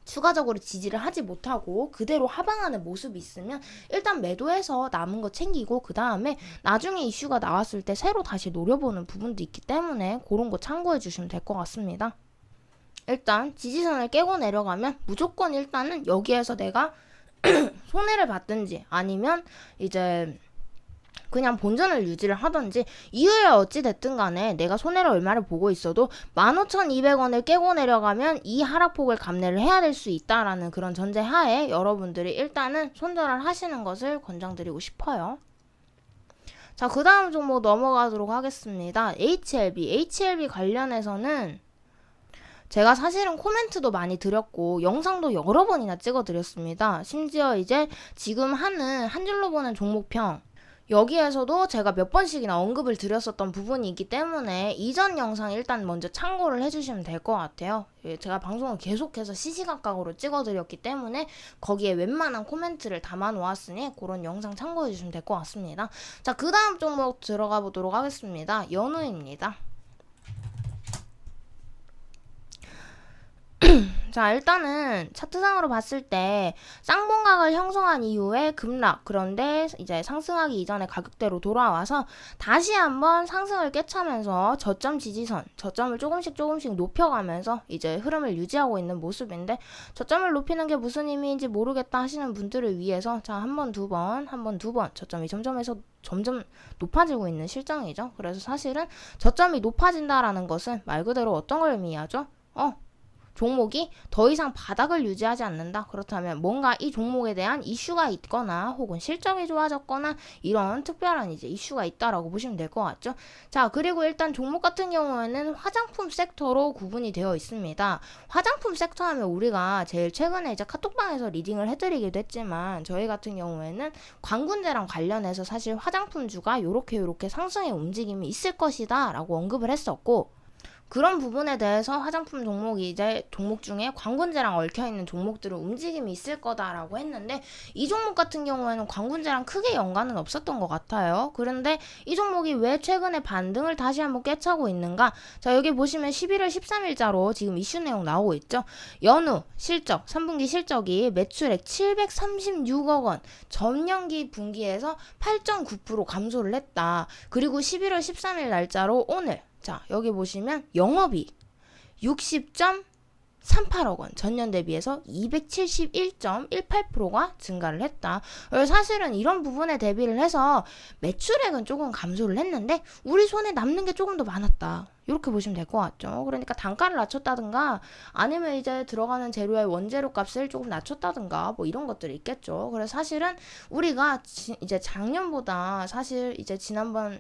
추가적으로 지지를 하지 못하고 그대로 하방하는 모습이 있으면 일단 매도해서 남은 거 챙기고 그 다음에 나중에 이슈가 나왔을 때 새로 다시 노려보는 부분도 있기 때문에 그런 거 참고해 주시면 될 것 같습니다. 일단 지지선을 깨고 내려가면 무조건 일단은 여기에서 내가 손해를 받든지 아니면 이제 그냥 본전을 유지를 하던지 이후에 어찌 됐든 간에 내가 손해를 얼마를 보고 있어도 15,200원을 깨고 내려가면 이 하락폭을 감내를 해야 될 수 있다라는 그런 전제 하에 여러분들이 일단은 손절을 하시는 것을 권장드리고 싶어요. 자, 그 다음 종목 넘어가도록 하겠습니다. HLB 관련해서는 제가 사실은 코멘트도 많이 드렸고 영상도 여러 번이나 찍어 드렸습니다. 심지어 이제 지금 하는 한 줄로 보는 종목평, 여기에서도 제가 몇 번씩이나 언급을 드렸었던 부분이 있기 때문에 이전 영상 일단 먼저 참고를 해주시면 될 것 같아요. 제가 방송을 계속해서 시시각각으로 찍어드렸기 때문에 거기에 웬만한 코멘트를 담아 놓았으니 그런 영상 참고해주시면 될 것 같습니다. 자, 그 다음 종목 들어가 보도록 하겠습니다. 연우입니다. 자, 일단은 차트상으로 봤을 때 쌍봉각을 형성한 이후에 급락, 그런데 이제 상승하기 이전에 가격대로 돌아와서 다시 한번 상승을 꿰차면서 저점 지지선, 저점을 조금씩 높여가면서 이제 흐름을 유지하고 있는 모습인데, 저점을 높이는 게 무슨 의미인지 모르겠다 하시는 분들을 위해서 자, 한 번, 두 번 저점이 점점 높아지고 있는 실정이죠. 그래서 사실은 저점이 높아진다라는 것은 말 그대로 어떤 걸 의미하죠? 종목이 더 이상 바닥을 유지하지 않는다. 그렇다면 뭔가 이 종목에 대한 이슈가 있거나 혹은 실적이 좋아졌거나 이런 특별한 이제 이슈가 있다라고 보시면 될 것 같죠. 자, 그리고 일단 종목 같은 경우에는 화장품 섹터로 구분이 되어 있습니다. 화장품 섹터 하면 우리가 제일 최근에 이제 카톡방에서 리딩을 해드리기도 했지만 저희 같은 경우에는 광군제랑 관련해서 사실 화장품주가 요렇게 상승의 움직임이 있을 것이다 라고 언급을 했었고, 그런 부분에 대해서 화장품 종목이 이제 종목 중에 광군제랑 얽혀있는 종목들은 움직임이 있을 거다라고 했는데, 이 종목 같은 경우에는 광군제랑 크게 연관은 없었던 것 같아요. 그런데 이 종목이 왜 최근에 반등을 다시 한번 꿰차고 있는가? 자, 여기 보시면 11월 13일자로 지금 이슈 내용 나오고 있죠. 연우 실적, 3분기 실적이 매출액 736억 원, 전년기 분기에서 8.9% 감소를 했다. 그리고 11월 13일 날짜로 오늘, 자, 여기 보시면 영업이익 60.38억 원, 전년 대비해서 271.18%가 증가를 했다. 사실은 이런 부분에 대비를 해서 매출액은 조금 감소를 했는데 우리 손에 남는 게 조금 더 많았다. 이렇게 보시면 될 것 같죠. 그러니까 단가를 낮췄다든가 아니면 이제 들어가는 재료의 원재료 값을 조금 낮췄다든가 뭐 이런 것들이 있겠죠. 그래서 사실은 우리가 이제 작년보다 사실 이제 지난번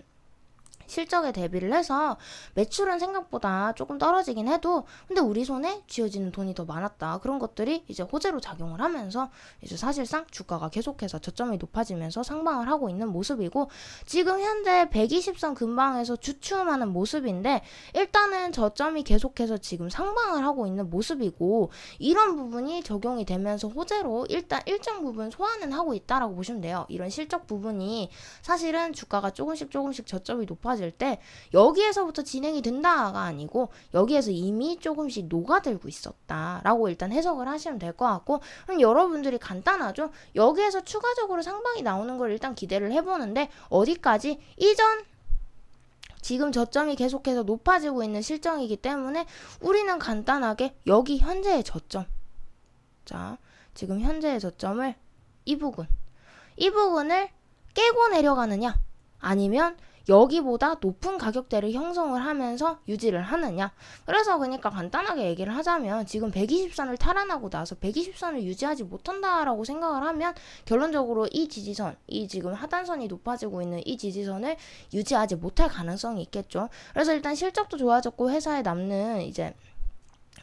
실적에 대비를 해서 매출은 생각보다 조금 떨어지긴 해도 근데 우리 손에 쥐어지는 돈이 더 많았다. 그런 것들이 이제 호재로 작용을 하면서 이제 사실상 주가가 계속해서 저점이 높아지면서 상방을 하고 있는 모습이고, 지금 현재 120선 근방에서 주춤하는 모습인데 일단은 저점이 계속해서 지금 상방을 하고 있는 모습이고, 이런 부분이 적용이 되면서 호재로 일단 일정 부분 소화는 하고 있다라고 보시면 돼요. 이런 실적 부분이 사실은 주가가 조금씩 저점이 높아질 때 여기에서부터 진행이 된다가 아니고 여기에서 이미 조금씩 녹아들고 있었다라고 일단 해석을 하시면 될 것 같고, 그럼 여러분들이 간단하죠. 여기에서 추가적으로 상방이 나오는 걸 일단 기대를 해보는데 어디까지? 이전 지금 저점이 계속해서 높아지고 있는 실정이기 때문에 우리는 간단하게 여기 현재의 저점, 자 지금 현재의 저점을 이 부분을 깨고 내려가느냐 아니면 여기보다 높은 가격대를 형성을 하면서 유지를 하느냐. 그래서 그러니까 간단하게 얘기를 하자면 지금 120선을 탈환하고 나서 120선을 유지하지 못한다라고 생각을 하면 결론적으로 이 지지선, 이 지금 하단선이 높아지고 있는 이 지지선을 유지하지 못할 가능성이 있겠죠. 그래서 일단 실적도 좋아졌고 회사에 남는 이제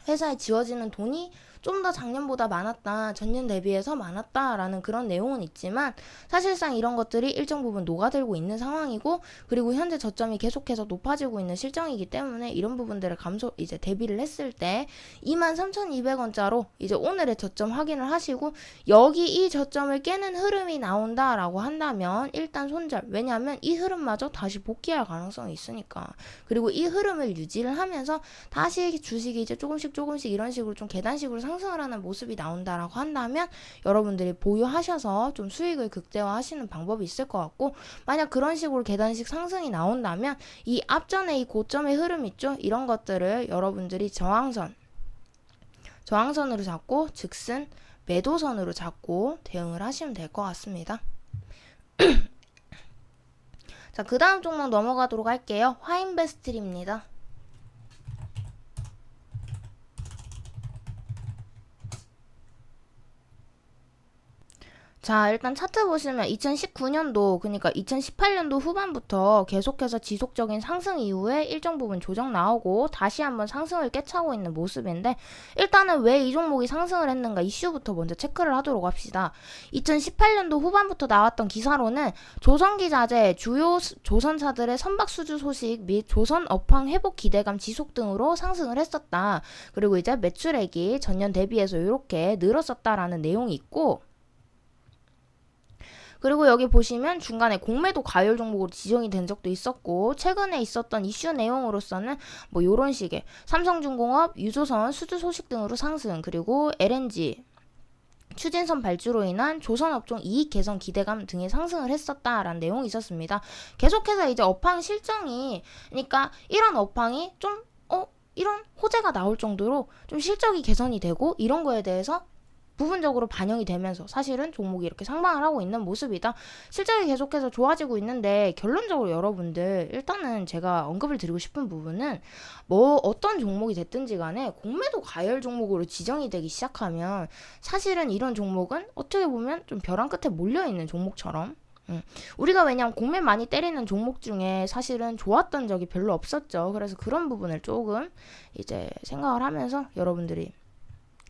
회사에 지워지는 돈이 좀 더 작년보다 많았다, 전년 대비해서 많았다라는 그런 내용은 있지만 사실상 이런 것들이 일정 부분 녹아들고 있는 상황이고, 그리고 현재 저점이 계속해서 높아지고 있는 실정이기 때문에 이런 부분들을 이제 대비를 했을 때 23,200원자로 이제 오늘의 저점 확인을 하시고 여기 이 저점을 깨는 흐름이 나온다라고 한다면 일단 손절. 왜냐하면 이 흐름마저 다시 복귀할 가능성이 있으니까. 그리고 이 흐름을 유지를 하면서 다시 주식이 이제 조금씩 이런 식으로 좀 계단식으로 상승을 하는 모습이 나온다라고 한다면 여러분들이 보유하셔서 좀 수익을 극대화하시는 방법이 있을 것 같고, 만약 그런 식으로 계단식 상승이 나온다면 이 앞전에 이 고점의 흐름 있죠? 이런 것들을 여러분들이 저항선으로 잡고 즉슨 매도선으로 잡고 대응을 하시면 될 것 같습니다. 자, 그 다음 종목 넘어가도록 할게요. 화인베스트리입니다. 자, 일단 차트 보시면 2019년도, 그러니까 2018년도 후반부터 계속해서 지속적인 상승 이후에 일정 부분 조정 나오고 다시 한번 상승을 깨차고 있는 모습인데, 일단은 왜 이 종목이 상승을 했는가 이슈부터 먼저 체크를 하도록 합시다. 2018년도 후반부터 나왔던 기사로는 조선기자재, 주요 조선사들의 선박수주 소식 및 조선 업황 회복 기대감 지속 등으로 상승을 했었다. 그리고 이제 매출액이 전년 대비해서 이렇게 늘었었다라는 내용이 있고, 그리고 여기 보시면 중간에 공매도 과열 종목으로 지정이 된 적도 있었고, 최근에 있었던 이슈 내용으로서는 뭐 요런 식의 삼성중공업, 유조선 수주 소식 등으로 상승, 그리고 LNG 추진선 발주로 인한 조선업종 이익 개선 기대감 등의 상승을 했었다라는 내용이 있었습니다. 계속해서 이제 업황 실정이, 그러니까 이런 업황이 좀 이런 호재가 나올 정도로 좀 실적이 개선이 되고 이런 거에 대해서 부분적으로 반영이 되면서 사실은 종목이 이렇게 상방을 하고 있는 모습이다. 실적이 계속해서 좋아지고 있는데 결론적으로 여러분들 일단은 제가 언급을 드리고 싶은 부분은 뭐 어떤 종목이 됐든지 간에 공매도 과열 종목으로 지정이 되기 시작하면 사실은 이런 종목은 어떻게 보면 좀 벼랑 끝에 몰려있는 종목처럼, 우리가 왜냐면 공매 많이 때리는 종목 중에 사실은 좋았던 적이 별로 없었죠. 그래서 그런 부분을 조금 이제 생각을 하면서 여러분들이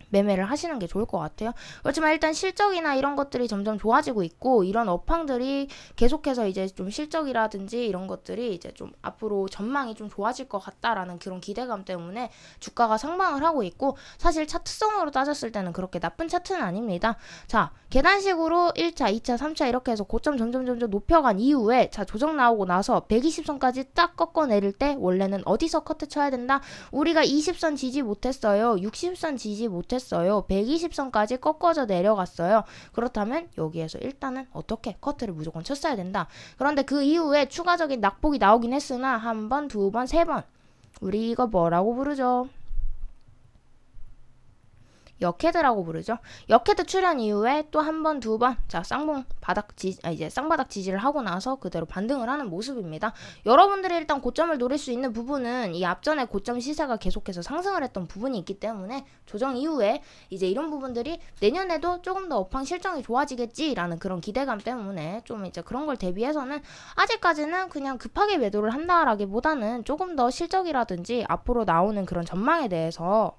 매매를 하시는 게 좋을 것 같아요. 그렇지만 일단 실적이나 이런 것들이 점점 좋아지고 있고, 이런 업황들이 계속해서 이제 좀 실적이라든지 이런 것들이 이제 좀 앞으로 전망이 좀 좋아질 것 같다라는 그런 기대감 때문에 주가가 상방을 하고 있고, 사실 차트성으로 따졌을 때는 그렇게 나쁜 차트는 아닙니다. 자, 계단식으로 1차, 2차, 3차 이렇게 해서 고점 점점 높여간 이후에 자, 조정 나오고 나서 120선까지 딱 꺾어내릴 때 원래는 어디서 커트 쳐야 된다? 우리가 20선 지지 못했어요. 60선 지지 못했어요. 120선까지 꺾어져 내려갔어요. 그렇다면 여기에서 일단은 어떻게 커트를 무조건 쳤어야 된다. 그런데 그 이후에 추가적인 낙폭이 나오긴 했으나 한 번, 두 번, 세 번, 우리 이거 뭐라고 부르죠? 역헤드라고 부르죠. 역헤드 출현 이후에 또 한 번, 두 번, 자, 이제 쌍바닥 지지를 하고 나서 그대로 반등을 하는 모습입니다. 여러분들이 일단 고점을 노릴 수 있는 부분은 이 앞전에 고점 시세가 계속해서 상승을 했던 부분이 있기 때문에 조정 이후에 이제 이런 부분들이 내년에도 조금 더 업황 실정이 좋아지겠지라는 그런 기대감 때문에 좀 이제 그런 걸 대비해서는 아직까지는 그냥 급하게 매도를 한다라기보다는 조금 더 실적이라든지 앞으로 나오는 그런 전망에 대해서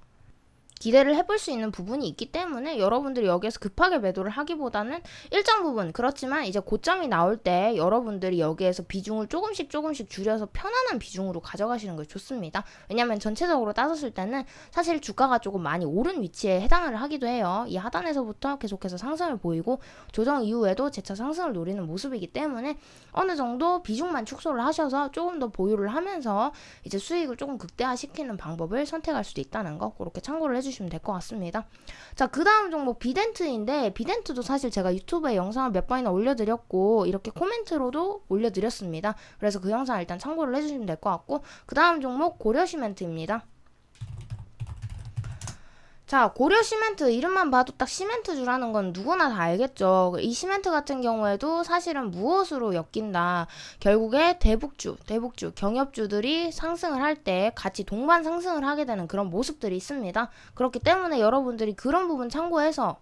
기대를 해볼 수 있는 부분이 있기 때문에 여러분들이 여기에서 급하게 매도를 하기보다는 일정 부분, 그렇지만 이제 고점이 나올 때 여러분들이 여기에서 비중을 조금씩 줄여서 편안한 비중으로 가져가시는 게 좋습니다. 왜냐면 전체적으로 따졌을 때는 사실 주가가 조금 많이 오른 위치에 해당을 하기도 해요. 이 하단에서부터 계속해서 상승을 보이고 조정 이후에도 재차 상승을 노리는 모습이기 때문에 어느 정도 비중만 축소를 하셔서 조금 더 보유를 하면서 이제 수익을 조금 극대화시키는 방법을 선택할 수도 있다는 거, 그렇게 참고를 해주시면 해주시면 될 것 같습니다. 자, 그 다음 종목 비덴트인데, 비덴트도 사실 제가 유튜브에 영상을 몇 번이나 올려드렸고 이렇게 코멘트로도 올려드렸습니다. 그래서 그 영상 일단 참고를 해주시면 될 것 같고, 그 다음 종목 고려시멘트입니다. 자, 고려 시멘트 이름만 봐도 딱 시멘트주라는 건 누구나 다 알겠죠. 이 시멘트 같은 경우에도 사실은 무엇으로 엮인다. 결국에 대북주, 경협주들이 상승을 할 때 같이 동반 상승을 하게 되는 그런 모습들이 있습니다. 그렇기 때문에 여러분들이 그런 부분 참고해서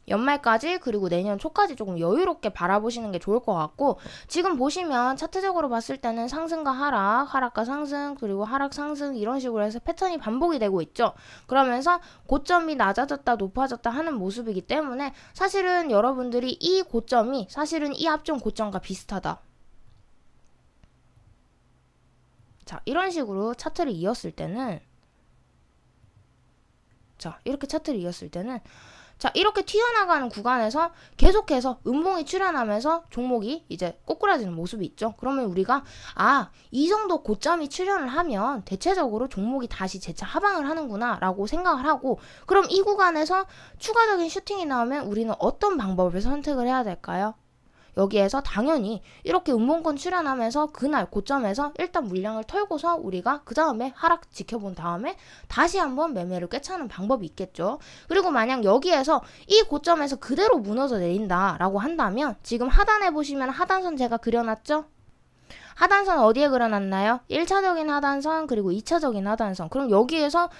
연말까지 그리고 내년 초까지 조금 여유롭게 바라보시는 게 좋을 것 같고, 지금 보시면 차트적으로 봤을 때는 상승과 하락, 하락과 상승, 그리고 하락 상승 이런 식으로 해서 패턴이 반복이 되고 있죠. 그러면서 고점이 낮아졌다 높아졌다 하는 모습이기 때문에 사실은 여러분들이 이 고점이 사실은 이 앞전 고점과 비슷하다. 자, 이런 식으로 차트를 이었을 때는, 자, 이렇게 차트를 이었을 때는, 자, 이렇게 튀어나가는 구간에서 계속해서 음봉이 출현하면서 종목이 이제 꼬꾸라지는 모습이 있죠. 그러면 우리가 이 정도 고점이 출현을 하면 대체적으로 종목이 다시 재차 하방을 하는구나 라고 생각을 하고, 그럼 이 구간에서 추가적인 슈팅이 나오면 우리는 어떤 방법을 선택을 해야 될까요? 여기에서 당연히 이렇게 음봉권 출현하면서 그날 고점에서 일단 물량을 털고서 우리가 그 다음에 하락 지켜본 다음에 다시 한번 매매를 꿰차는 방법이 있겠죠. 그리고 만약 여기에서 이 고점에서 그대로 무너져 내린다 라고 한다면, 지금 하단에 보시면 하단선 제가 그려놨죠? 하단선 어디에 그려놨나요? 1차적인 하단선 그리고 2차적인 하단선. 그럼 여기에서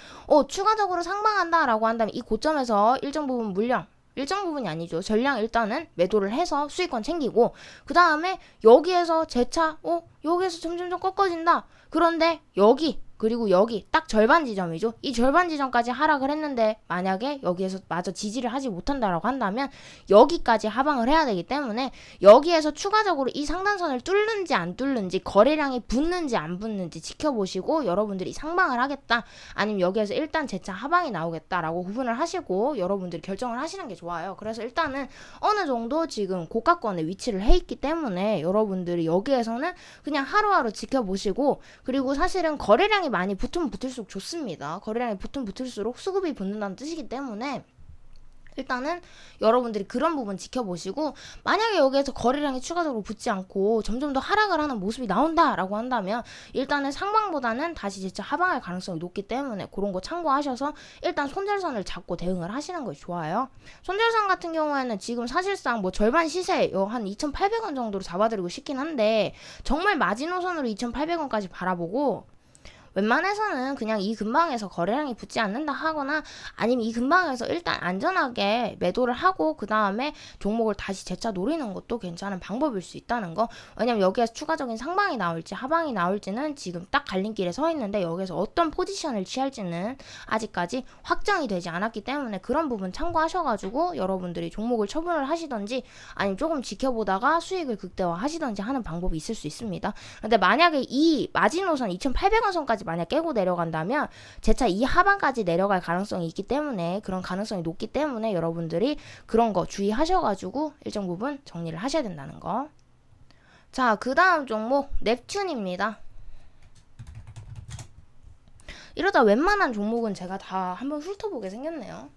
추가적으로 상방한다 라고 한다면 이 고점에서 일정 부분 물량, 일정 부분이 아니죠. 전량 일단은 매도를 해서 수익권 챙기고, 그 다음에 여기에서 재차 여기에서 점점점 꺾어진다. 그런데 여기 그리고 여기 딱 절반 지점이죠. 이 절반 지점까지 하락을 했는데 만약에 여기에서 마저 지지를 하지 못한다라고 한다면 여기까지 하방을 해야 되기 때문에 여기에서 추가적으로 이 상단선을 뚫는지 안 뚫는지, 거래량이 붙는지 안 붙는지 지켜보시고 여러분들이 상방을 하겠다 아니면 여기에서 일단 재차 하방이 나오겠다라고 구분을 하시고 여러분들이 결정을 하시는 게 좋아요. 그래서 일단은 어느 정도 지금 고가권에 위치를 해 있기 때문에 여러분들이 여기에서는 그냥 하루하루 지켜보시고, 그리고 사실은 거래량이 많이 붙으면 붙을수록 좋습니다. 거래량이 붙으면 붙을수록 수급이 붙는다는 뜻이기 때문에 일단은 여러분들이 그런 부분 지켜보시고, 만약에 여기에서 거래량이 추가적으로 붙지 않고 점점 더 하락을 하는 모습이 나온다라고 한다면 일단은 상방보다는 다시 진짜 하방할 가능성이 높기 때문에 그런 거 참고하셔서 일단 손절선을 잡고 대응을 하시는 것이 좋아요. 손절선 같은 경우에는 지금 사실상 뭐 절반 시세 한 2,800원 정도로 잡아드리고 싶긴 한데, 정말 마지노선으로 2,800원까지 바라보고 웬만해서는 그냥 이 근방에서 거래량이 붙지 않는다 하거나 아니면 이 근방에서 일단 안전하게 매도를 하고 그 다음에 종목을 다시 재차 노리는 것도 괜찮은 방법일 수 있다는 거. 왜냐면 여기에서 추가적인 상방이 나올지 하방이 나올지는 지금 딱 갈림길에 서 있는데 여기에서 어떤 포지션을 취할지는 아직까지 확정이 되지 않았기 때문에 그런 부분 참고하셔가지고 여러분들이 종목을 처분을 하시던지 아니면 조금 지켜보다가 수익을 극대화 하시던지 하는 방법이 있을 수 있습니다. 근데 만약에 이 마지노선 2,800원 선까지 만약 깨고 내려간다면 재차 이 하반까지 내려갈 가능성이 있기 때문에, 그런 가능성이 높기 때문에 여러분들이 그런 거 주의하셔가지고 일정 부분 정리를 하셔야 된다는 거. 자, 그 다음 종목 넵튠입니다. 이러다 웬만한 종목은 제가 다 한번 훑어보게 생겼네요.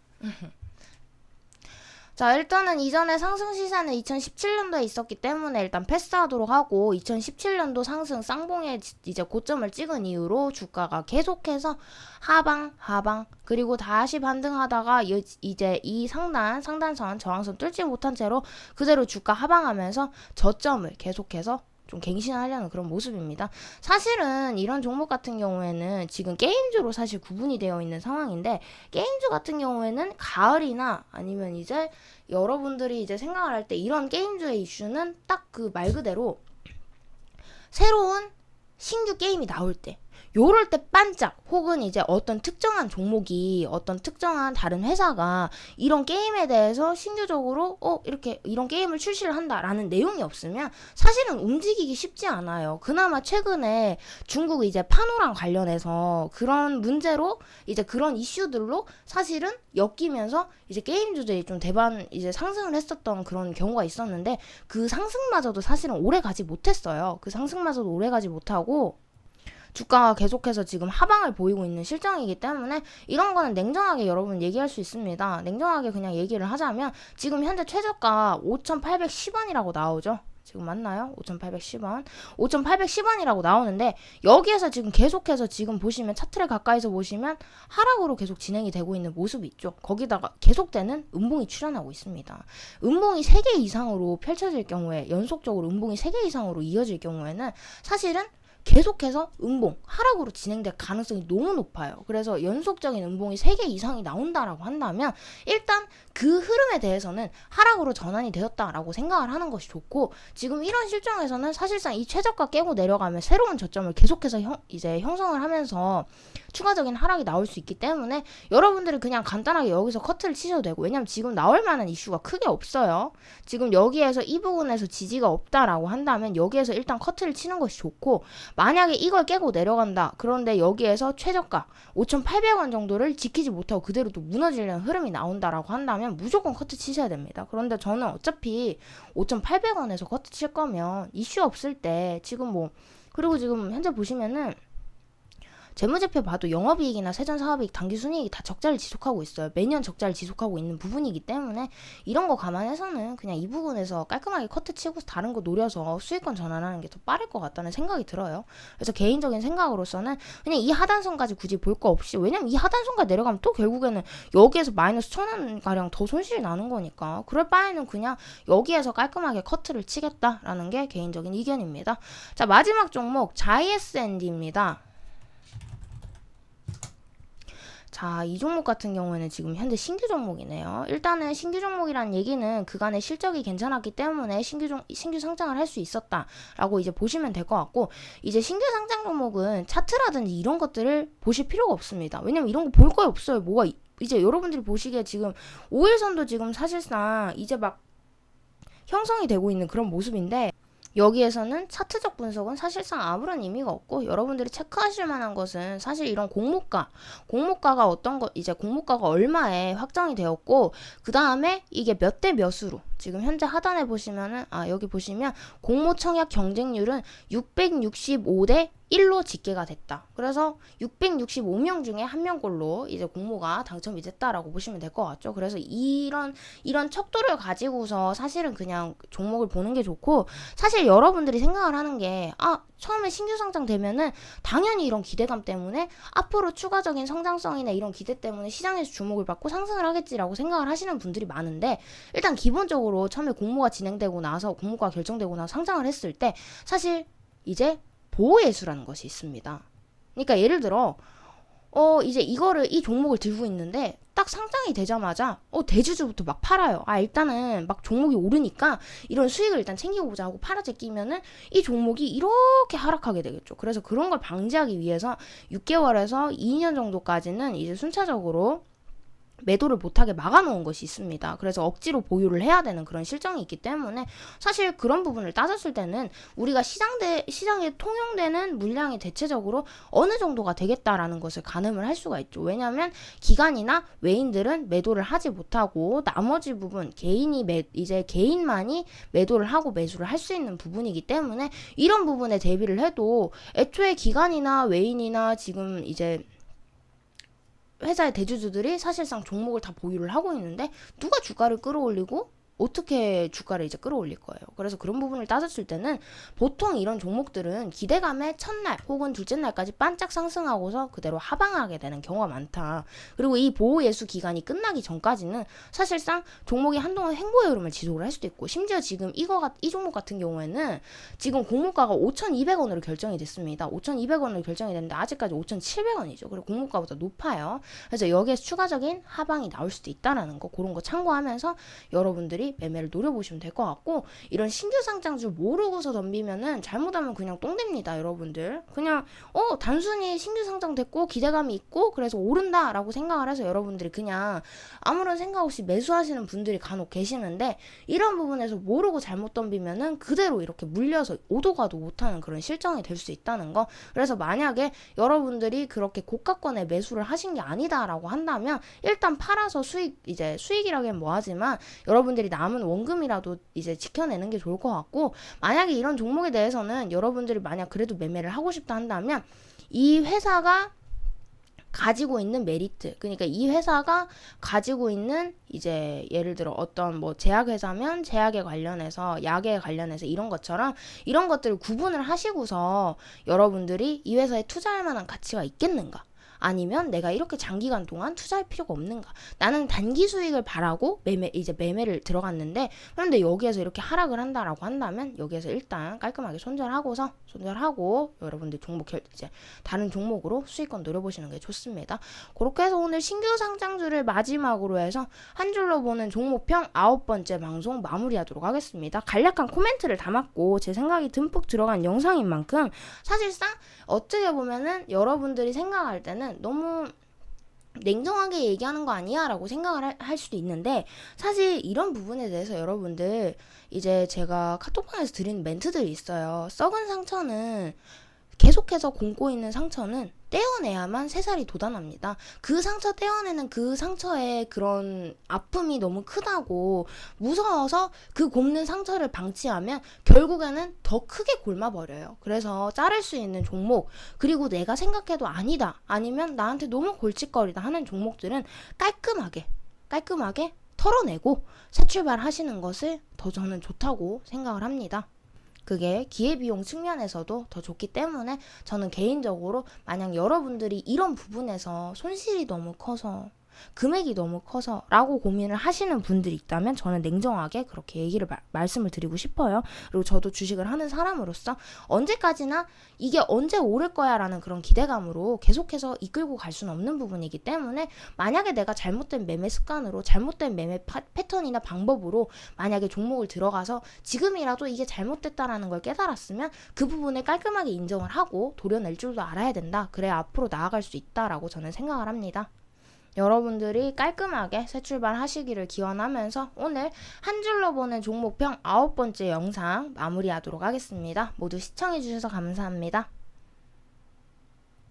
자, 일단은 이전에 상승 시세는 2017년도에 있었기 때문에 일단 패스하도록 하고, 2017년도 상승 쌍봉에 이제 고점을 찍은 이후로 주가가 계속해서 하방 그리고 다시 반등하다가 이제 이 상단선 저항선 뚫지 못한 채로 그대로 주가 하방하면서 저점을 계속해서 좀 갱신하려는 그런 모습입니다. 사실은 이런 종목 같은 경우에는 지금 게임주로 사실 구분이 되어 있는 상황인데, 게임주 같은 경우에는 가을이나 아니면 이제 여러분들이 이제 생각을 할 때 이런 게임주의 이슈는 딱 그 말 그대로 새로운 신규 게임이 나올 때, 요럴 때 반짝, 혹은 이제 어떤 특정한 종목이, 어떤 특정한 다른 회사가 이런 게임에 대해서 신규적으로 이렇게 이런 게임을 출시를 한다라는 내용이 없으면 사실은 움직이기 쉽지 않아요. 그나마 최근에 중국 이제 파노랑 관련해서 그런 문제로 이제 그런 이슈들로 사실은 엮이면서 이제 게임주들이 좀 대반 이제 상승을 했었던 그런 경우가 있었는데, 그 상승마저도 사실은 오래 가지 못했어요. 그 상승마저도 오래 가지 못하고 주가가 계속해서 지금 하방을 보이고 있는 실정이기 때문에 이런 거는 냉정하게 여러분 얘기할 수 있습니다. 냉정하게 그냥 얘기를 하자면 지금 현재 최저가 5,810원이라고 나오죠. 지금 맞나요? 5,810원. 5,810원이라고 나오는데 여기에서 지금 계속해서 지금 보시면 차트를 가까이서 보시면 하락으로 계속 진행이 되고 있는 모습이 있죠. 거기다가 계속되는 음봉이 출현하고 있습니다. 음봉이 3개 이상으로 펼쳐질 경우에 연속적으로 음봉이 3개 이상으로 이어질 경우에는 사실은 계속해서 음봉, 하락으로 진행될 가능성이 너무 높아요. 그래서 연속적인 음봉이 3개 이상이 나온다라고 한다면 일단 그 흐름에 대해서는 하락으로 전환이 되었다라고 생각을 하는 것이 좋고 지금 이런 실정에서는 사실상 이 최저가 깨고 내려가면 새로운 저점을 계속해서 이제 형성을 하면서 추가적인 하락이 나올 수 있기 때문에 여러분들이 그냥 간단하게 여기서 커트를 치셔도 되고 왜냐면 지금 나올 만한 이슈가 크게 없어요. 지금 여기에서 이 부분에서 지지가 없다라고 한다면 여기에서 일단 커트를 치는 것이 좋고 만약에 이걸 깨고 내려간다. 그런데 여기에서 최저가 5,800원 정도를 지키지 못하고 그대로 또 무너지려는 흐름이 나온다라고 한다면 무조건 커트 치셔야 됩니다. 그런데 저는 어차피 5,800원에서 커트 칠 거면 이슈 없을 때 지금 그리고 지금 현재 보시면은 재무제표 봐도 영업이익이나 세전사업이익, 당기순이익이 다 적자를 지속하고 있어요. 매년 적자를 지속하고 있는 부분이기 때문에 이런 거 감안해서는 그냥 이 부분에서 깔끔하게 커트 치고 다른 거 노려서 수익권 전환하는 게 더 빠를 것 같다는 생각이 들어요. 그래서 개인적인 생각으로서는 그냥 이 하단선까지 굳이 볼 거 없이 왜냐면 이 하단선까지 내려가면 또 결국에는 여기에서 마이너스 1,000원 가량 더 손실이 나는 거니까 그럴 바에는 그냥 여기에서 깔끔하게 커트를 치겠다라는 게 개인적인 의견입니다. 자, 마지막 종목 JSND입니다. 자, 이 종목 같은 경우에는 지금 현재 신규 종목이네요. 일단은 신규 종목이라는 얘기는 그간의 실적이 괜찮았기 때문에 신규 상장을 할 수 있었다라고 이제 보시면 될 것 같고 이제 신규 상장 종목은 차트라든지 이런 것들을 보실 필요가 없습니다. 왜냐면 이런 거 볼 거 없어요. 이제 여러분들이 보시기에 지금 5일선도 지금 사실상 이제 막 형성이 되고 있는 그런 모습인데 여기에서는 차트적 분석은 사실상 아무런 의미가 없고 여러분들이 체크하실 만한 것은 사실 이런 공모가가 이제 공모가가 얼마에 확정이 되었고 그 다음에 이게 몇 대 몇으로 지금 현재 하단에 보시면은 여기 보시면 공모 청약 경쟁률은 665대 1로 집계가 됐다. 그래서 665명 중에 한 명꼴로 이제 공모가 당첨이 됐다라고 보시면 될 것 같죠. 그래서 이런 척도를 가지고서 사실은 그냥 종목을 보는 게 좋고 사실 여러분들이 생각을 하는 게 처음에 신규 상장 되면은 당연히 이런 기대감 때문에 앞으로 추가적인 성장성이나 이런 기대 때문에 시장에서 주목을 받고 상승을 하겠지라고 생각을 하시는 분들이 많은데 일단 기본적으로 처음에 공모가 진행되고 나서 공모가 결정되고 나서 상장을 했을 때 사실 이제 보호예수라는 것이 있습니다. 그러니까 예를 들어 이제 이 종목을 들고 있는데 딱 상장이 되자마자 대주주부터 막 팔아요. 일단은 막 종목이 오르니까 이런 수익을 일단 챙기고 보자 하고 팔아 제끼면은 이 종목이 이렇게 하락하게 되겠죠. 그래서 그런 걸 방지하기 위해서 6개월에서 2년 정도까지는 이제 순차적으로 매도를 못하게 막아놓은 것이 있습니다. 그래서 억지로 보유를 해야 되는 그런 실정이 있기 때문에 사실 그런 부분을 따졌을 때는 우리가 시장에 통용되는 물량이 대체적으로 어느 정도가 되겠다라는 것을 가늠을 할 수가 있죠. 왜냐하면 기관이나 외인들은 매도를 하지 못하고 나머지 부분 이제 개인만이 매도를 하고 매수를 할 수 있는 부분이기 때문에 이런 부분에 대비를 해도 애초에 기관이나 외인이나 지금 이제 회사의 대주주들이 사실상 종목을 다 보유를 하고 있는데 누가 주가를 끌어올리고 어떻게 주가를 이제 끌어올릴 거예요. 그래서 그런 부분을 따졌을 때는 보통 이런 종목들은 기대감의 첫날 혹은 둘째 날까지 반짝 상승하고서 그대로 하방하게 되는 경우가 많다. 그리고 이 보호예수 기간이 끝나기 전까지는 사실상 종목이 한동안 횡보의 흐름을 지속을 할 수도 있고 심지어 지금 이 종목 같은 경우에는 지금 공모가가 5,200원으로 결정이 됐습니다. 5,200원으로 결정이 됐는데 아직까지 5,700원이죠. 그리고 공모가보다 높아요. 그래서 여기에서 추가적인 하방이 나올 수도 있다라는 거 그런 거 참고하면서 여러분들이 매매를 노려보시면 될 것 같고 이런 신규 상장주 모르고서 덤비면은 잘못하면 그냥 똥됩니다. 여러분들 그냥 단순히 신규 상장됐고 기대감이 있고 그래서 오른다라고 생각을 해서 여러분들이 그냥 아무런 생각 없이 매수하시는 분들이 간혹 계시는데 이런 부분에서 모르고 잘못 덤비면은 그대로 이렇게 물려서 오도 가도 못하는 그런 실정이 될 수 있다는 거. 그래서 만약에 여러분들이 그렇게 고가권에 매수를 하신 게 아니다라고 한다면 일단 팔아서 수익이라기엔 뭐하지만 여러분들이 남은 원금이라도 이제 지켜내는 게 좋을 것 같고 만약에 이런 종목에 대해서는 여러분들이 만약 그래도 매매를 하고 싶다 한다면 이 회사가 가지고 있는 메리트, 그러니까 이 회사가 가지고 있는 이제 예를 들어 어떤 뭐 제약회사면 제약에 관련해서 약에 관련해서 이런 것처럼 이런 것들을 구분을 하시고서 여러분들이 이 회사에 투자할 만한 가치가 있겠는가, 아니면 내가 이렇게 장기간 동안 투자할 필요가 없는가. 나는 단기 수익을 바라고 매매를 들어갔는데, 그런데 여기에서 이렇게 하락을 한다라고 한다면 여기에서 일단 깔끔하게 손절하고 여러분들 이제 다른 종목으로 수익권 노려보시는 게 좋습니다. 그렇게 해서 오늘 신규 상장주를 마지막으로 해서 한 줄로 보는 종목평 9번째 방송 마무리하도록 하겠습니다. 간략한 코멘트를 담았고 제 생각이 듬뿍 들어간 영상인 만큼 사실상 어떻게 보면은 여러분들이 생각할 때는 너무 냉정하게 얘기하는 거 아니야? 라고 생각을 할 수도 있는데, 사실 이런 부분에 대해서 여러분들 이제 제가 카톡방에서 드리는 멘트들이 있어요. 썩은 상처는, 계속해서 곪고 있는 상처는 떼어내야만 새살이 돋아납니다. 그 상처 떼어내는 그 상처의 그런 아픔이 너무 크다고 무서워서 그 곪는 상처를 방치하면 결국에는 더 크게 곪아버려요. 그래서 자를 수 있는 종목, 그리고 내가 생각해도 아니다, 아니면 나한테 너무 골칫거리다 하는 종목들은 깔끔하게 털어내고 새 출발하시는 것을 더 저는 좋다고 생각을 합니다. 그게 기회비용 측면에서도 더 좋기 때문에 저는 개인적으로 만약 여러분들이 이런 부분에서 손실이 너무 커서 금액이 너무 커서 라고 고민을 하시는 분들이 있다면 저는 냉정하게 그렇게 얘기를 말씀을 드리고 싶어요. 그리고 저도 주식을 하는 사람으로서 언제까지나 이게 언제 오를 거야 라는 그런 기대감으로 계속해서 이끌고 갈 수는 없는 부분이기 때문에, 만약에 내가 잘못된 매매 습관으로 잘못된 매매 패턴이나 방법으로 만약에 종목을 들어가서 지금이라도 이게 잘못됐다라는 걸 깨달았으면 그 부분을 깔끔하게 인정을 하고 도려낼 줄도 알아야 된다. 그래야 앞으로 나아갈 수 있다라고 저는 생각을 합니다. 여러분들이 깔끔하게 새 출발하시기를 기원하면서 오늘 한 줄로 보는 종목평 9번째 영상 마무리하도록 하겠습니다. 모두 시청해주셔서 감사합니다.